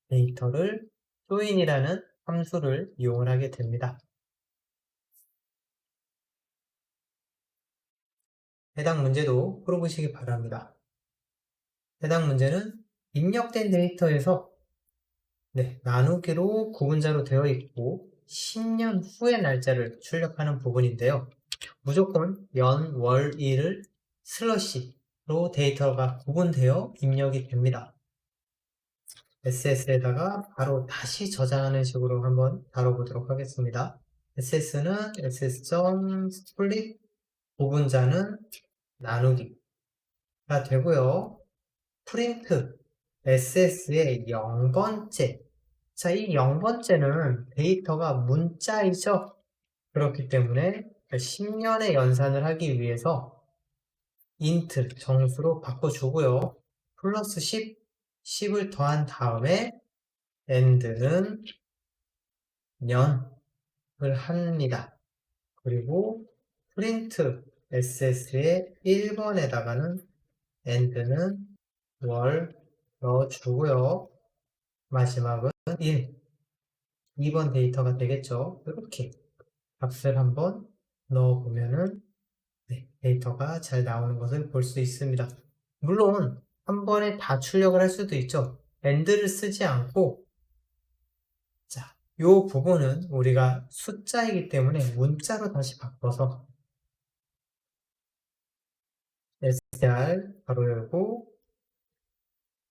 데이터를 join이라는 함수를 이용을 하게 됩니다. 해당 문제도 풀어보시기 바랍니다. 해당 문제는 입력된 데이터에서 나누기로 구분자로 되어 있고 10년 후의 날짜를 출력하는 부분인데요. 무조건 연, 월, 일을 슬러시로 데이터가 구분되어 입력이 됩니다. SS에다가 바로 다시 저장하는 식으로 한번 다뤄보도록 하겠습니다. SS는 ss.split 구분자는 나누기가 되고요. 프린트 SS의 0번째 자, 이 0번째는 데이터가 문자이죠. 그렇기 때문에 10년의 연산을 하기 위해서 int 정수로 바꿔주고요. 플러스 10을 더한 다음에 end는 년을 합니다. 그리고 print ss의 1번에다가는 end는 월 넣어주고요. 마지막은 2번 데이터가 되겠죠. 이렇게 값을 한번 넣어보면은 데이터가 잘 나오는 것을 볼 수 있습니다. 물론 한 번에 다 출력을 할 수도 있죠. AND를 쓰지 않고 자, 이 부분은 우리가 숫자이기 때문에 문자로 다시 바꿔서 str 바로 열고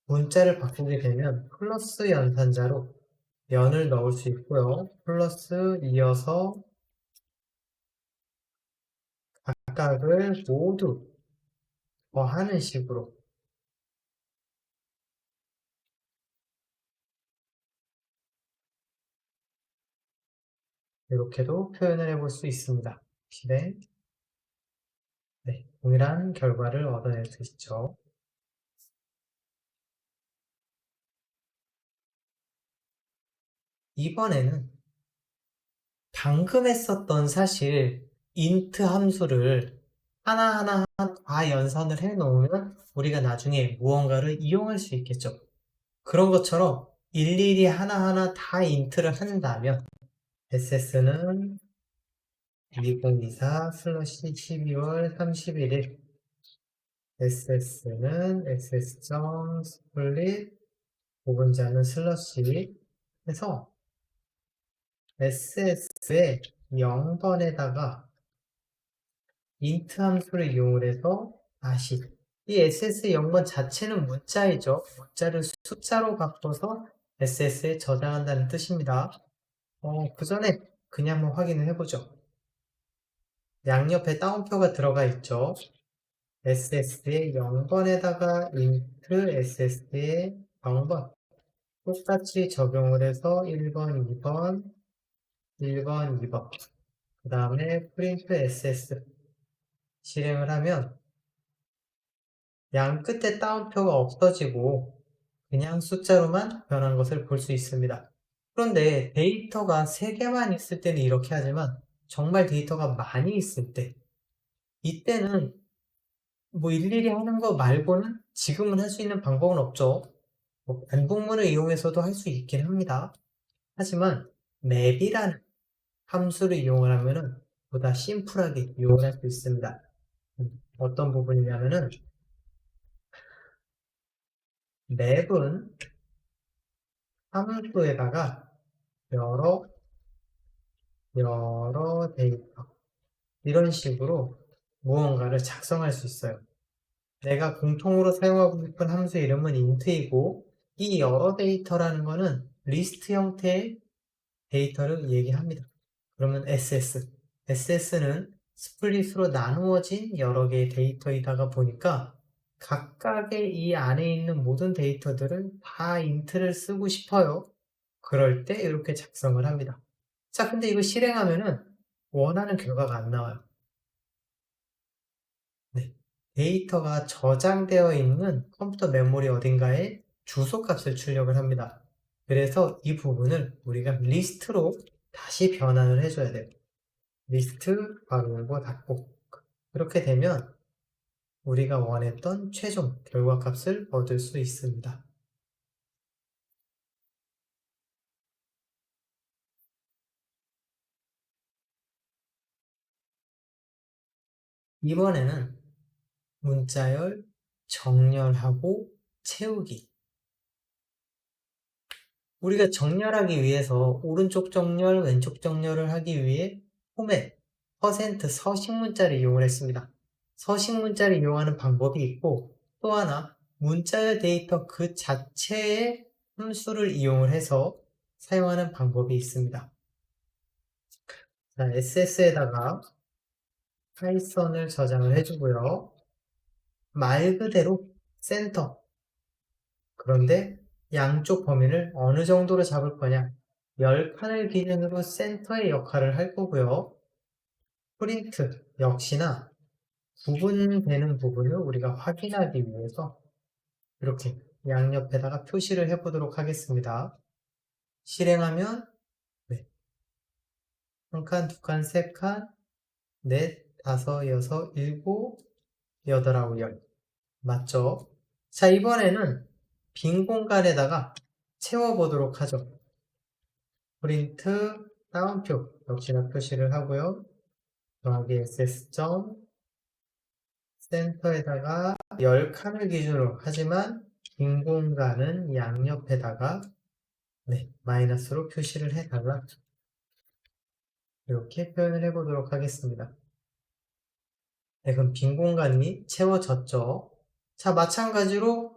문자를 바꾸게 되면 플러스 연산자로 연을 넣을 수 있고요. 플러스 이어서 각각을 모두 더하는 식으로 이렇게도 표현을 해볼 수 있습니다. 실행, 네, 동일한 결과를 얻어낼 수 있죠. 이번에는 방금 했었던 사실 int 함수를 하나하나 다 연산을 해 놓으면 우리가 나중에 무언가를 이용할 수 있겠죠. 그런 것처럼 일일이 하나하나 다 int를 한다면 SS는 2024/12월 31일 SS는 ss.split 부분자는 슬러시 해서 SS의 0번에다가 int 함수를 이용을 해서 다시 이 SS 0번 자체는 문자이죠. 문자를 숫자로 바꿔서 SS에 저장한다는 뜻입니다. 그 전에 그냥 한번 확인을 해보죠. 양옆에 따옴표가 들어가 있죠. SS의 0번에다가 int SS의 0번 똑같이 적용을 해서 1번, 2번, 1번, 2번 그 다음에 print ss 실행을 하면 양 끝에 따옴표가 없어지고 그냥 숫자로만 변한 것을 볼 수 있습니다. 그런데 데이터가 3개만 있을 때는 이렇게 하지만 정말 데이터가 많이 있을 때 이때는 뭐 일일이 하는 거 말고는 지금은 할 수 있는 방법은 없죠. 반복문을 이용해서도 할 수 있긴 합니다. 하지만 map이라는 함수를 이용을 하면은 보다 심플하게 이용을 할 수 있습니다. 어떤 부분이냐면은 map은 함수에다가 여러 데이터 이런 식으로 무언가를 작성할 수 있어요. 내가 공통으로 사용하고 싶은 함수 이름은 int이고 이 여러 데이터라는 거는 리스트 형태의 데이터를 얘기합니다. 그러면 SS는 스플릿으로 나누어진 여러 개의 데이터이다가 보니까 각각의 이 안에 있는 모든 데이터들을 다 int를 쓰고 싶어요. 그럴 때 이렇게 작성을 합니다. 자, 근데 이거 실행하면은 원하는 결과가 안 나와요. 네. 데이터가 저장되어 있는 컴퓨터 메모리 어딘가에 주소값을 출력을 합니다. 그래서 이 부분을 우리가 리스트로 다시 변환을 해줘야 돼요. 리스트 바로 열고 닫고 이렇게 되면 우리가 원했던 최종 결과값을 얻을 수 있습니다. 이번에는 문자열 정렬하고 채우기. 우리가 정렬하기 위해서 오른쪽 정렬, 왼쪽 정렬을 하기 위해 포맷, 퍼센트, 서식 문자를 이용을 했습니다. 서식 문자를 이용하는 방법이 있고 또 하나 문자열 데이터 그 자체의 함수를 이용을 해서 사용하는 방법이 있습니다. 자, SS에다가 파이썬을 저장을 해주고요. 말 그대로 센터. 그런데 양쪽 범위를 어느 정도로 잡을 거냐? 10칸을 기준으로 센터의 역할을 할 거고요. 프린트 역시나 구분되는 부분을 우리가 확인하기 위해서 이렇게 양옆에다가 표시를 해보도록 하겠습니다. 실행하면 네. 한 칸, 두 칸, 세 칸, 넷, 다섯, 여섯, 일곱, 여덟, 아홉, 열. 맞죠? 자, 이번에는 빈 공간에다가 채워보도록 하죠. 프린트 다운표 역시나 표시를 하고요. 더하기 ss.센터에다가 10칸을 기준으로 하지만 빈 공간은 양옆에다가 네, 마이너스로 표시를 해달라. 이렇게 표현을 해보도록 하겠습니다. 네, 그럼 빈 공간이 채워졌죠. 자, 마찬가지로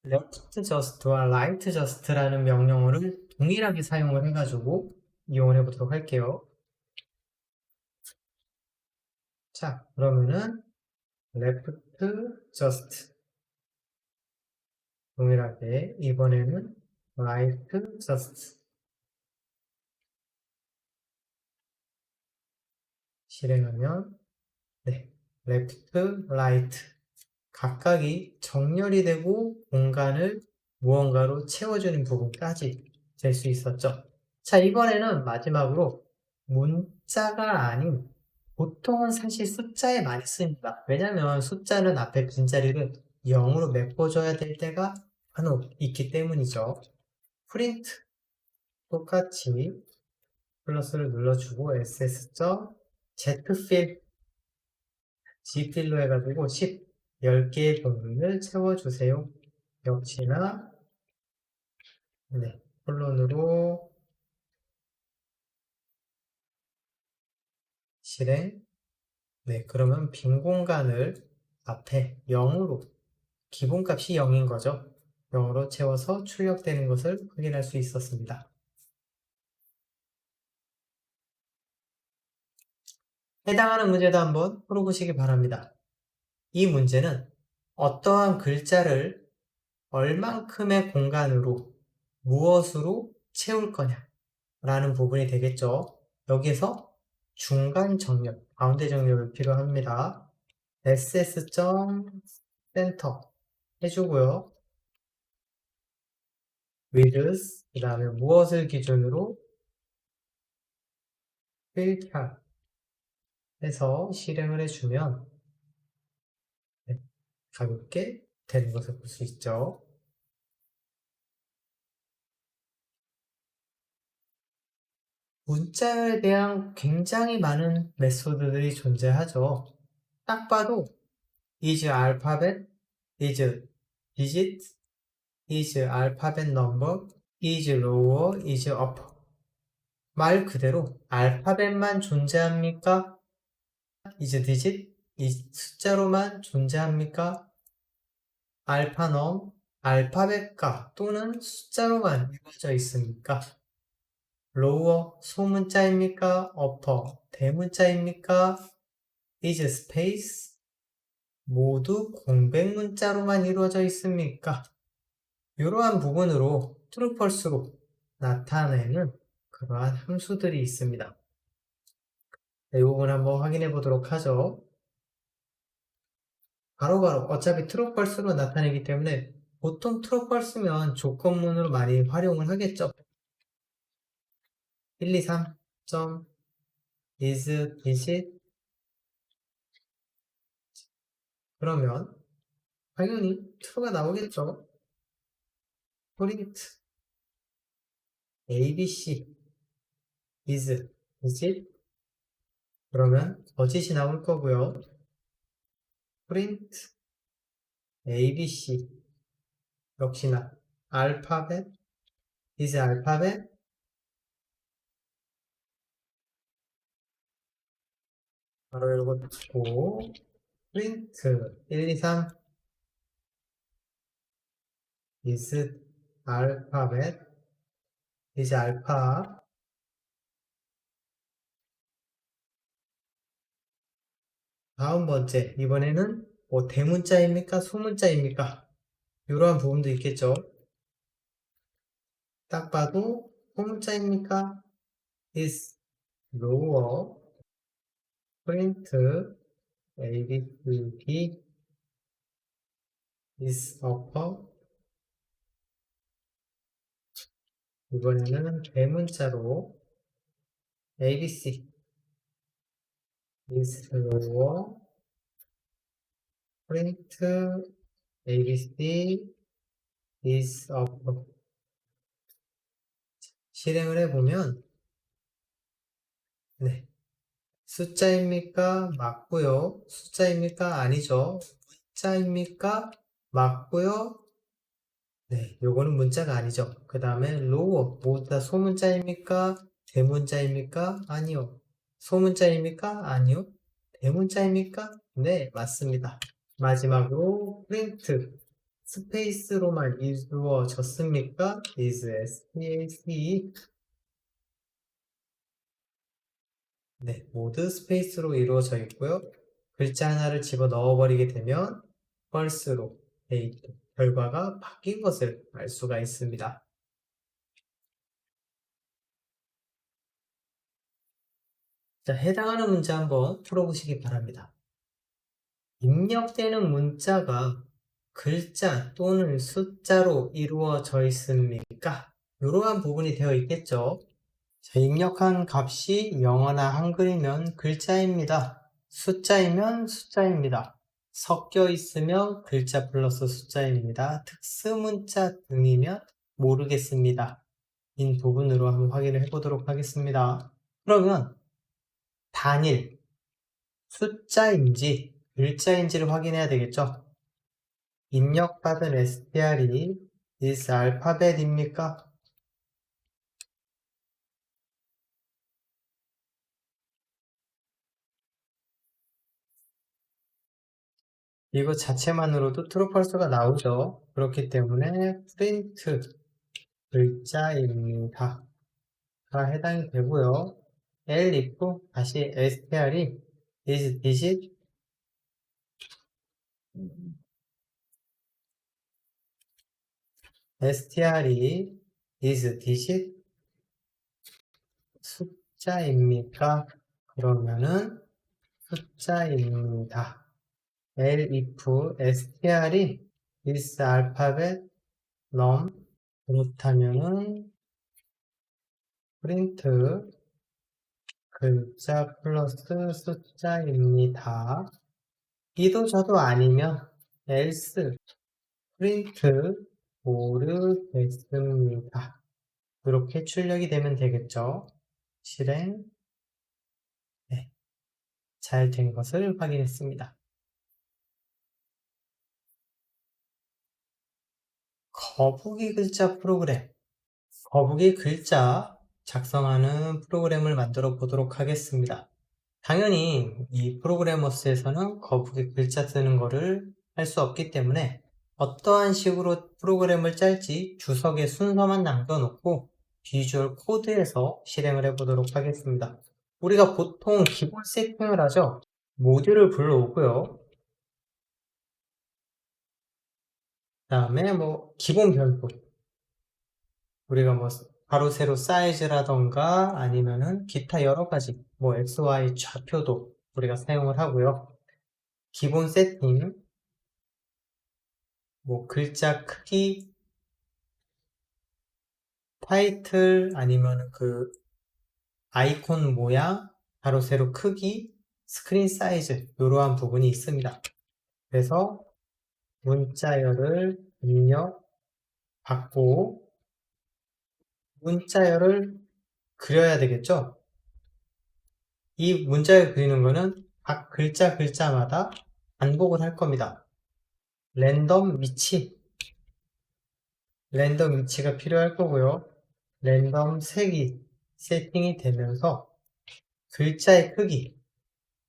left just와 right just라는 명령어를 동일하게 사용을 해가지고 이용을 해보도록 할게요. 자, 그러면은 left just 동일하게 이번에는 right just 실행하면 네, left, right 각각이 정렬이 되고 공간을 무언가로 채워주는 부분까지 될 수 있었죠. 자, 이번에는 마지막으로 문자가 아닌 보통은 사실 숫자에 많이 씁니다. 왜냐면 숫자는 앞에 빈자리를 0으로 메꿔줘야 될 때가 간혹 있기 때문이죠. 프린트 똑같이 플러스를 눌러주고 ss.zfill gfill로 해가지고 10개의 범위를 채워주세요. 역시나 네, 콜론으로 실행 네, 그러면 빈 공간을 앞에 0으로 기본값이 0인 거죠. 0으로 채워서 출력되는 것을 확인할 수 있었습니다. 해당하는 문제도 한번 풀어보시기 바랍니다. 이 문제는 어떠한 글자를 얼만큼의 공간으로 무엇으로 채울 거냐 라는 부분이 되겠죠. 여기에서 중간 정렬, 가운데 정렬이 필요합니다. ss.center 해주고요. with 그 다음에 무엇을 기준으로 filter 해서 실행을 해주면 네, 가볍게 되는 것을 볼 수 있죠. 문자에 대한 굉장히 많은 메소드들이 존재하죠. 딱 봐도 is alphabet, is digit, is alphabet number, is lower, is upper. 말 그대로 알파벳만 존재합니까? is digit, is 숫자로만 존재합니까? 알파넘, 알파벳과 또는 숫자로만 이루어져 있습니까? lower, 소문자입니까? upper, 대문자입니까? is space, 모두 공백 문자로만 이루어져 있습니까? 이러한 부분으로 true, false로 나타내는 그러한 함수들이 있습니다. 이 부분 한번 확인해 보도록 하죠. 바로바로 어차피 true, false로 나타내기 때문에 보통 true, false면 조건문으로 많이 활용을 하겠죠. 1, 2, 3, 점, is, digit 그러면 당연히 true가 나오겠죠. print abc is, digit 그러면 거짓이 나올 거고요. print abc 역시나 알파벳 is 알파벳 바로 이거 듣고 print 1, 2, 3 is 알파벳 is 알파 다음 번째 이번에는 뭐 대문자입니까 소문자입니까 이러한 부분도 있겠죠. 딱 봐도 소문자입니까 is lower print abcd is upper 이번에는 대문자로 abc is lower print abc is upper 실행을 해보면 네 숫자입니까? 맞고요. 숫자입니까? 아니죠. 문자입니까? 맞고요. 네, 요거는 문자가 아니죠. 그 다음에 lower 모두 다 소문자입니까? 대문자입니까? 아니요. 소문자입니까? 아니요. 대문자입니까? 네, 맞습니다. 마지막으로 print 스페이스로만 이루어졌습니까? is space. 네, 모두 스페이스로 이루어져 있고요. 글자 하나를 집어 넣어버리게 되면 false로 데이터, 결과가 바뀐 것을 알 수가 있습니다. 자, 해당하는 문제 한번 풀어보시기 바랍니다. 입력되는 문자가 글자 또는 숫자로 이루어져 있습니까? 이러한 부분이 되어 있겠죠. 자, 입력한 값이 영어나 한글이면 글자입니다. 숫자이면 숫자입니다. 섞여 있으면 글자 플러스 숫자입니다. 특수문자 등이면 모르겠습니다. 인 부분으로 한번 확인을 해보도록 하겠습니다. 그러면 단일, 숫자인지 글자인지를 확인해야 되겠죠? 입력받은 str이 is 알파벳입니까? 이거 자체만으로도 true, false가 나오죠. 그렇기 때문에 print 글자입니다. 가 해당이 되고요. elif 다시 str이 is digit str이 is digit 숫자입니까? 그러면은 숫자입니다. elif str이 is 알파벳 num 그렇다면은 print 글자 플러스 숫자입니다. 이도 저도 아니면 else print 모르겠습니다. 이렇게 출력이 되면 되겠죠. 실행 네, 잘 된 것을 확인했습니다. 거북이 글자 프로그램 거북이 글자 작성하는 프로그램을 만들어 보도록 하겠습니다. 당연히 이 프로그래머스에서는 거북이 글자 쓰는 거를 할 수 없기 때문에 어떠한 식으로 프로그램을 짤지 주석에 순서만 남겨놓고 비주얼 코드에서 실행을 해보도록 하겠습니다. 우리가 보통 기본 세팅을 하죠. 모듈을 불러오고요. 그 다음에 뭐 기본 변수 우리가 뭐 가로 세로 사이즈라던가 아니면은 기타 여러 가지 뭐 XY 좌표도 우리가 사용을 하고요. 기본 세팅 뭐 글자 크기 타이틀 아니면 그 아이콘 모양 가로 세로 크기 스크린 사이즈 이러한 부분이 있습니다. 그래서 문자열을 입력 받고 문자열을 그려야 되겠죠? 이 문자열 그리는 거는 각 글자마다 반복을 할 겁니다. 랜덤 위치가 필요할 거고요. 랜덤 색이 세팅이 되면서 글자의 크기,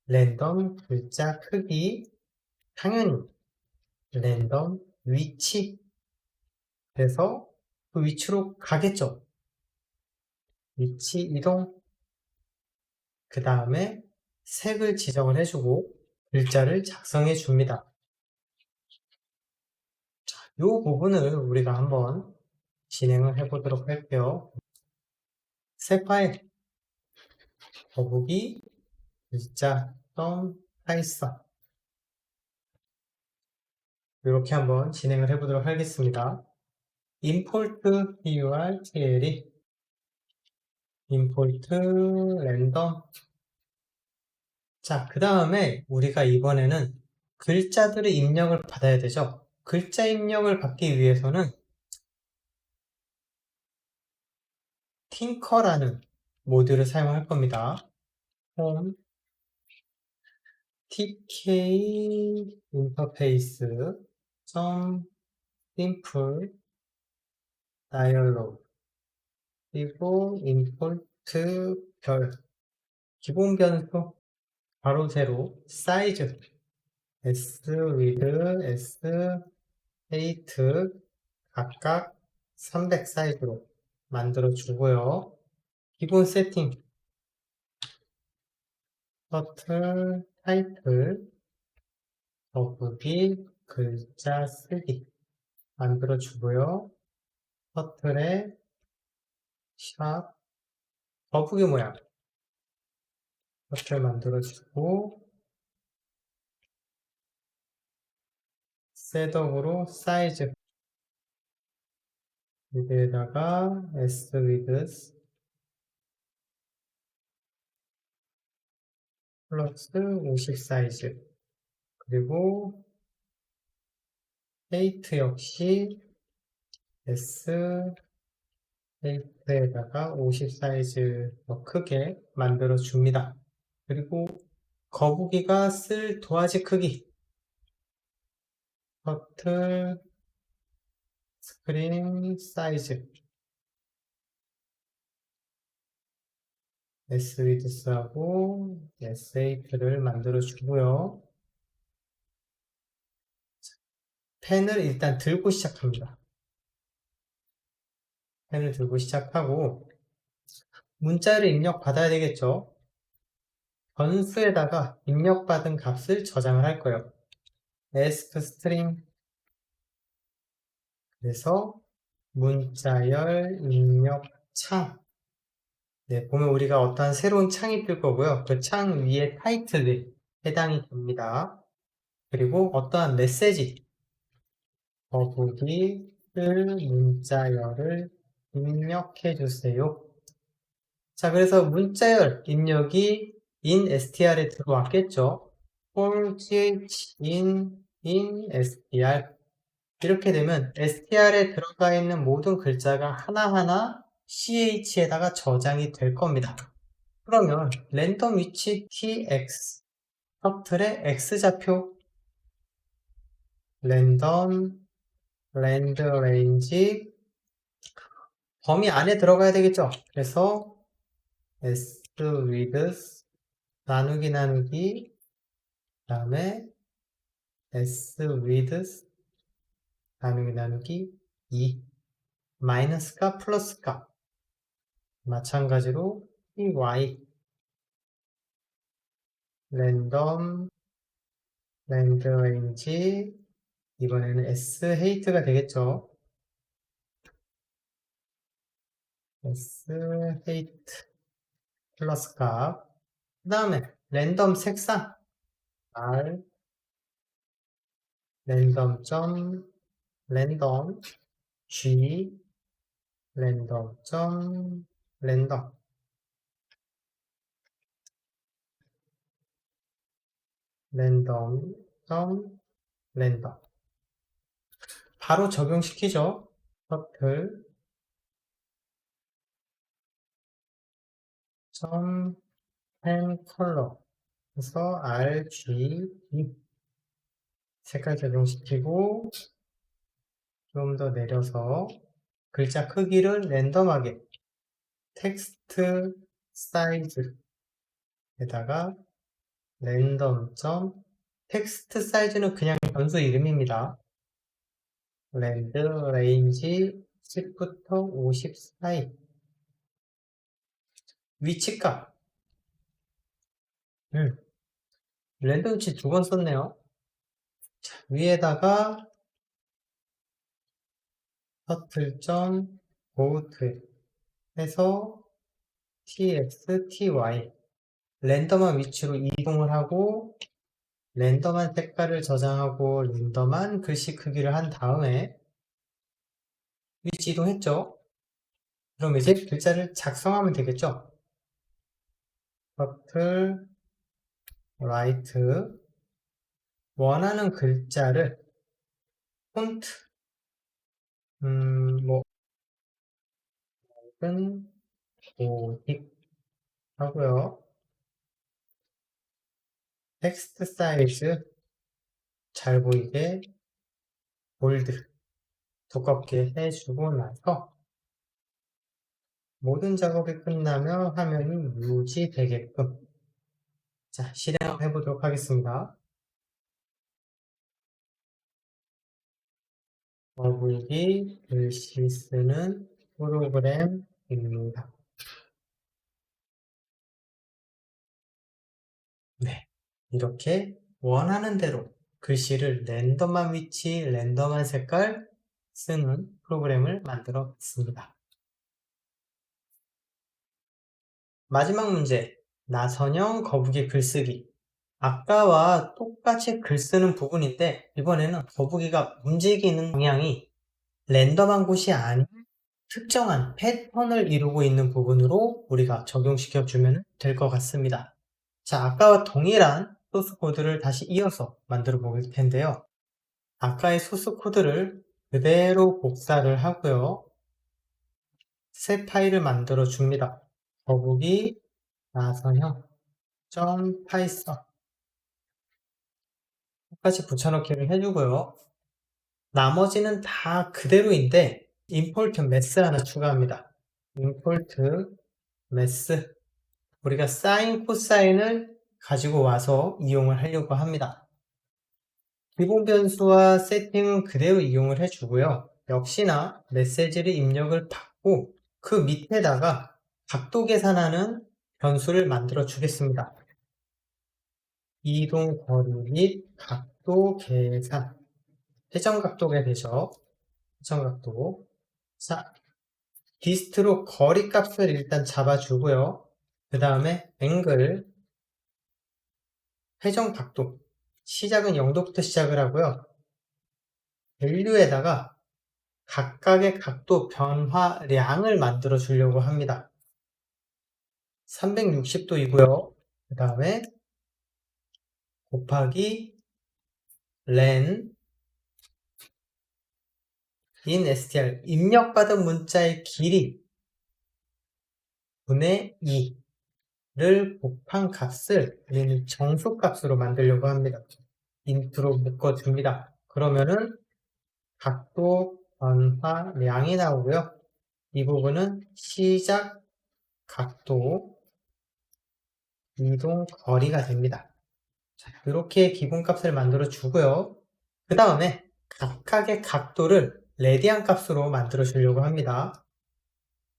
랜덤 글자 크기, 당연히 랜덤 위치 돼서 그 위치로 가겠죠. 위치 이동 그 다음에 색을 지정을 해주고 글자를 작성해 줍니다. 이 부분을 우리가 한번 진행을 해보도록 할게요. 새 파일 거북이 글자 파이썬 이렇게 한번 진행을 해보도록 하겠습니다. import purtl import random 자, 그 다음에 우리가 이번에는 글자들의 입력을 받아야 되죠. 글자 입력을 받기 위해서는 팅커라는 모듈을 사용할 겁니다. 홈 tk 인터페이스 simple dialog 그리고 import 별 기본 변수 가로 세로 사이즈 s with s 헤이트 각각 300 사이즈로 만들어 주고요. 기본 세팅 터틀 타이틀 거북이 글자 쓰기 만들어 주고요. 터틀의 샵 거북이 모양 터틀 만들어 주고 셋업으로 사이즈 여기에다가 S width 플러스 50 사이즈 그리고 헤이트 역시 S 헤이트에다가 50 사이즈 더 크게 만들어 줍니다. 그리고 거북이가 쓸 도화지 크기 터틀 스크린 사이즈 S 위드스하고 S 헤이트를 만들어 주고요. 펜을 일단 들고 시작합니다. 펜을 들고 시작하고 문자를 입력받아야 되겠죠. 변수에다가 입력받은 값을 저장을 할 거예요. ask string 그래서 문자열 입력창 네, 보면 우리가 어떠한 새로운 창이 뜰 거고요. 그 창 위에 타이틀이 해당이 됩니다. 그리고 어떠한 메시지 거북이 뜰 문자열을 입력해 주세요. 자, 그래서 문자열 입력이 in str에 들어왔겠죠. for ch in str 이렇게 되면 str에 들어가 있는 모든 글자가 하나하나 ch에다가 저장이 될 겁니다. 그러면 랜덤 위치 키 x 터틀의 x좌표 랜덤 랜드 레인지 범위 안에 들어가야 되겠죠. 그래서 s width 나누기 그 다음에 s width 나누기 2 마이너스가 플러스가 마찬가지로 y 랜덤 랜드 레인지 이번에는 s 헤이트가 되겠죠. s 헤이트 플러스 값. 그 다음에 랜덤 색상 r 랜덤 점 랜덤 g 랜덤 점 랜덤 랜덤 점 랜덤 바로 적용시키죠. 터틀 점 펜 컬러 그래서 RGB 색깔 적용시키고 좀 더 내려서 글자 크기를 랜덤하게 텍스트 사이즈에다가 랜덤 점 텍스트 사이즈는 그냥 변수 이름입니다. 랜드 레인지 10부터 50 사이 위치값 랜덤 위치 2번 썼네요. 자, 위에다가 터틀점 고트 해서 tx, ty 랜덤한 위치로 이동을 하고 랜덤한 색깔을 저장하고 랜덤한 글씨 크기를 한 다음에 위치 이동했죠? 그럼 이제 글자를 작성하면 되겠죠? 터틀 라이트 원하는 글자를 폰트 뭐 고딕 하고요. 텍스트 사이즈 잘 보이게 볼드 두껍게 해주고 나서 모든 작업이 끝나면 화면이 유지되게끔 자 실행해 보도록 하겠습니다. 거북이 글씨 쓰는 프로그램입니다. 네, 이렇게 원하는 대로 글씨를 랜덤한 위치, 랜덤한 색깔 쓰는 프로그램을 만들어 봤습니다. 마지막 문제, 나선형 거북이 글쓰기. 아까와 똑같이 글 쓰는 부분인데 이번에는 거북이가 움직이는 방향이 랜덤한 곳이 아닌 특정한 패턴을 이루고 있는 부분으로 우리가 적용시켜 주면 될 것 같습니다. 자, 아까와 동일한 소스 코드를 다시 이어서 만들어 볼 텐데요. 아까의 소스 코드를 그대로 복사를 하고요. 새 파일을 만들어 줍니다. 거북이 나선형 .python 똑같이 붙여넣기를 해주고요. 나머지는 다 그대로인데 import math 하나 추가합니다. import math 우리가 사인, 코사인을 가지고 와서 이용을 하려고 합니다. 기본 변수와 세팅은 그대로 이용을 해주고요. 역시나 메시지를 입력을 받고 그 밑에다가 각도 계산하는 변수를 만들어 주겠습니다. 이동 거리 및 각도 계산. 회전각도가 되죠. 회전각도. 자, 디스트로 거리 값을 일단 잡아주고요. 그 다음에 앵글, 회전각도. 시작은 0도부터 시작을 하고요. 밸류에다가 각각의 각도 변화량을 만들어 주려고 합니다. 360도이고요. 그 다음에 곱하기 len in str 입력받은 문자의 길이 분의 2를 곱한 값을 우리는 정수값으로 만들려고 합니다. int로 묶어줍니다. 그러면은 각도 변화량이 나오고요. 이 부분은 시작 각도 이동 거리가 됩니다. 자, 이렇게 기본값을 만들어 주고요. 그 다음에 각각의 각도를 레디안 값으로 만들어 주려고 합니다.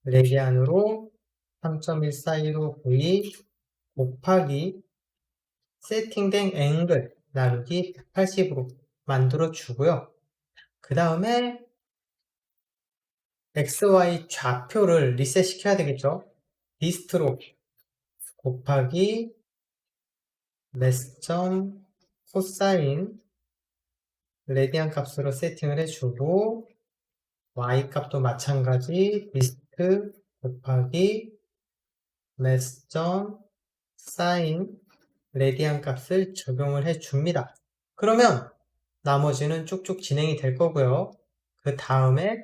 레디안으로 3.1415v 곱하기 세팅된 앵글 나누기 180으로 만들어 주고요. 그 다음에 XY 좌표를 리셋 시켜야 되겠죠. 디스트로 곱하기 매스점 코사인 레디안 값으로 세팅을 해주고 y 값도 마찬가지 디스트 곱하기 매스점 사인 레디안 값을 적용을 해줍니다. 그러면 나머지는 쭉쭉 진행이 될 거고요. 그 다음에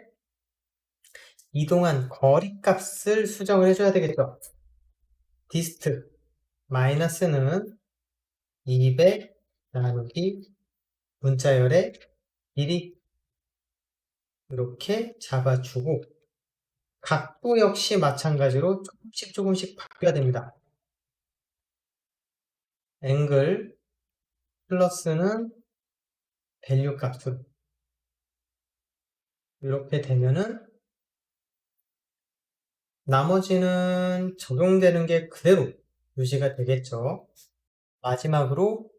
이동한 거리 값을 수정을 해줘야 되겠죠. 디스트 마이너스는 200 나누기 문자열의 길이 이렇게 잡아주고 각도 역시 마찬가지로 조금씩 바뀌어야 됩니다. 앵글 플러스는 밸류 값으로 이렇게 되면은 나머지는 적용되는 게 그대로 유지가 되겠죠. 마지막으로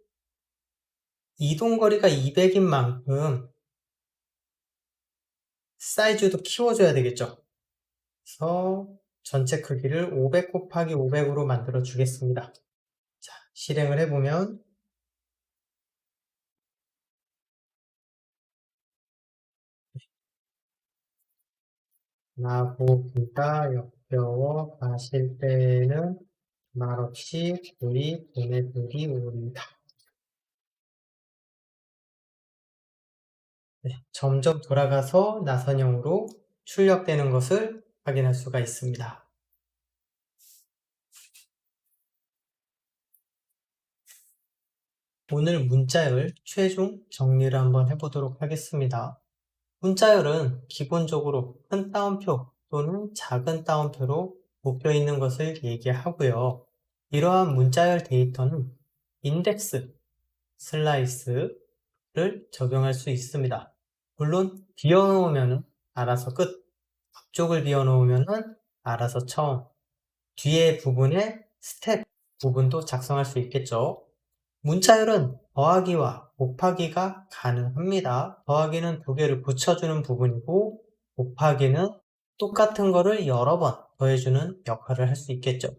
이동거리가 200인 만큼 사이즈도 키워줘야 되겠죠. 그래서 전체 크기를 500 곱하기 500으로 만들어 주겠습니다. 자, 실행을 해보면 나보기가 역겨워 가실 때는 말없이 우리 보내드리 오리다. 네, 점점 돌아가서 나선형으로 출력되는 것을 확인할 수가 있습니다. 오늘 문자열 최종 정리를 한번 해보도록 하겠습니다. 문자열은 기본적으로 큰 따옴표 또는 작은 따옴표로 묶여 있는 것을 얘기하고요. 이러한 문자열 데이터는 인덱스, 슬라이스를 적용할 수 있습니다. 물론 비워놓으면 알아서 끝, 앞쪽을 비워놓으면 알아서 처음, 뒤에 부분에 스텝 부분도 작성할 수 있겠죠. 문자열은 더하기와 곱하기가 가능합니다. 더하기는 두 개를 붙여주는 부분이고 곱하기는 똑같은 거를 여러 번 더해주는 역할을 할 수 있겠죠.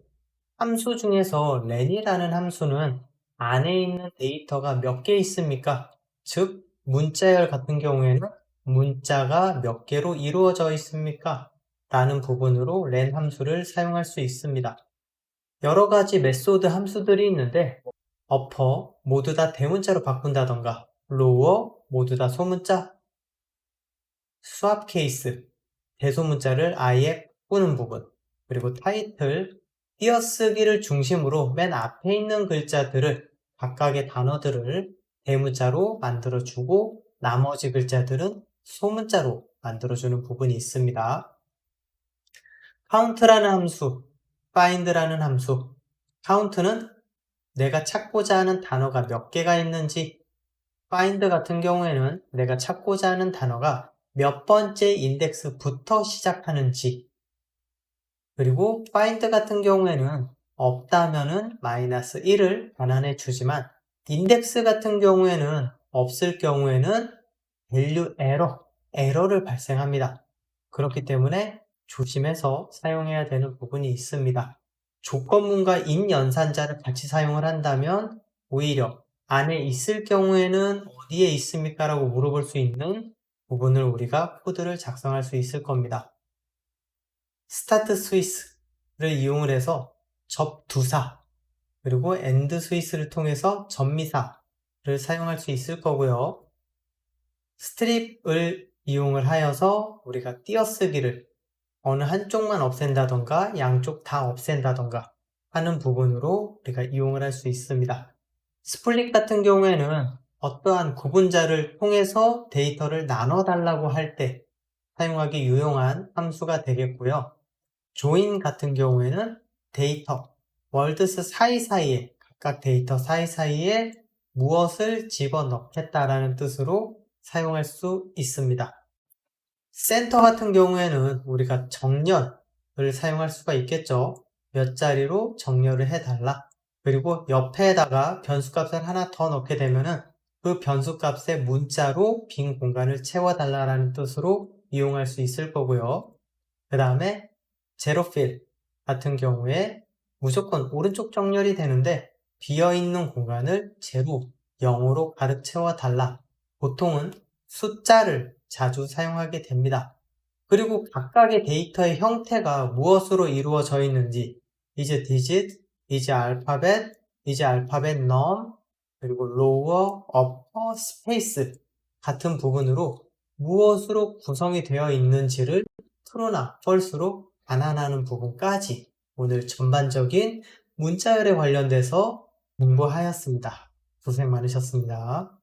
함수 중에서 len이라는 함수는 안에 있는 데이터가 몇 개 있습니까? 즉 문자열 같은 경우에는 문자가 몇 개로 이루어져 있습니까? 라는 부분으로 len 함수를 사용할 수 있습니다. 여러 가지 메소드 함수들이 있는데 upper 모두 다 대문자로 바꾼다던가 lower 모두 다 소문자, swap case 대소문자를 아예 바꾸는 부분, 그리고 타이틀 띄어쓰기를 중심으로 맨 앞에 있는 글자들을 각각의 단어들을 대문자로 만들어주고 나머지 글자들은 소문자로 만들어주는 부분이 있습니다. count라는 함수, find라는 함수. count는 내가 찾고자 하는 단어가 몇 개가 있는지, find 같은 경우에는 내가 찾고자 하는 단어가 몇 번째 인덱스부터 시작하는지, 그리고 find 같은 경우에는 없다면은 마이너스 1을 반환해 주지만 인덱스 같은 경우에는 없을 경우에는 value error, 에러를 발생합니다. 그렇기 때문에 조심해서 사용해야 되는 부분이 있습니다. 조건문과 인연산자를 같이 사용을 한다면 오히려 안에 있을 경우에는 어디에 있습니까? 라고 물어볼 수 있는 부분을 우리가 코드를 작성할 수 있을 겁니다. 스타트 스위스를 이용을 해서 접두사 그리고 엔드 스위스를 통해서 접미사를 사용할 수 있을 거고요. 스트립을 이용을 하여서 우리가 띄어쓰기를 어느 한쪽만 없앤다던가 양쪽 다 없앤다던가 하는 부분으로 우리가 이용을 할 수 있습니다. 스플릿 같은 경우에는 어떠한 구분자를 통해서 데이터를 나눠달라고 할 때 사용하기 유용한 함수가 되겠고요. join 같은 경우에는 데이터, 월드스 사이사이에 각각 데이터 사이사이에 무엇을 집어넣겠다라는 뜻으로 사용할 수 있습니다. 센터 같은 경우에는 우리가 정렬을 사용할 수가 있겠죠. 몇 자리로 정렬을 해달라. 그리고 옆에다가 변수값을 하나 더 넣게 되면은 그 변수값의 문자로 빈 공간을 채워달라는 뜻으로 이용할 수 있을 거고요. 그 다음에 제로필 같은 경우에 무조건 오른쪽 정렬이 되는데 비어있는 공간을 제로, 0으로 가득 채워달라. 보통은 숫자를 자주 사용하게 됩니다. 그리고 각각의 데이터의 형태가 무엇으로 이루어져 있는지 is digit, is alphabet, is alphabet num, 그리고 lower, upper, space 같은 부분으로 무엇으로 구성이 되어 있는지를 true나 false로 반환하는 부분까지 오늘 전반적인 문자열에 관련돼서 공부하였습니다. 고생 많으셨습니다.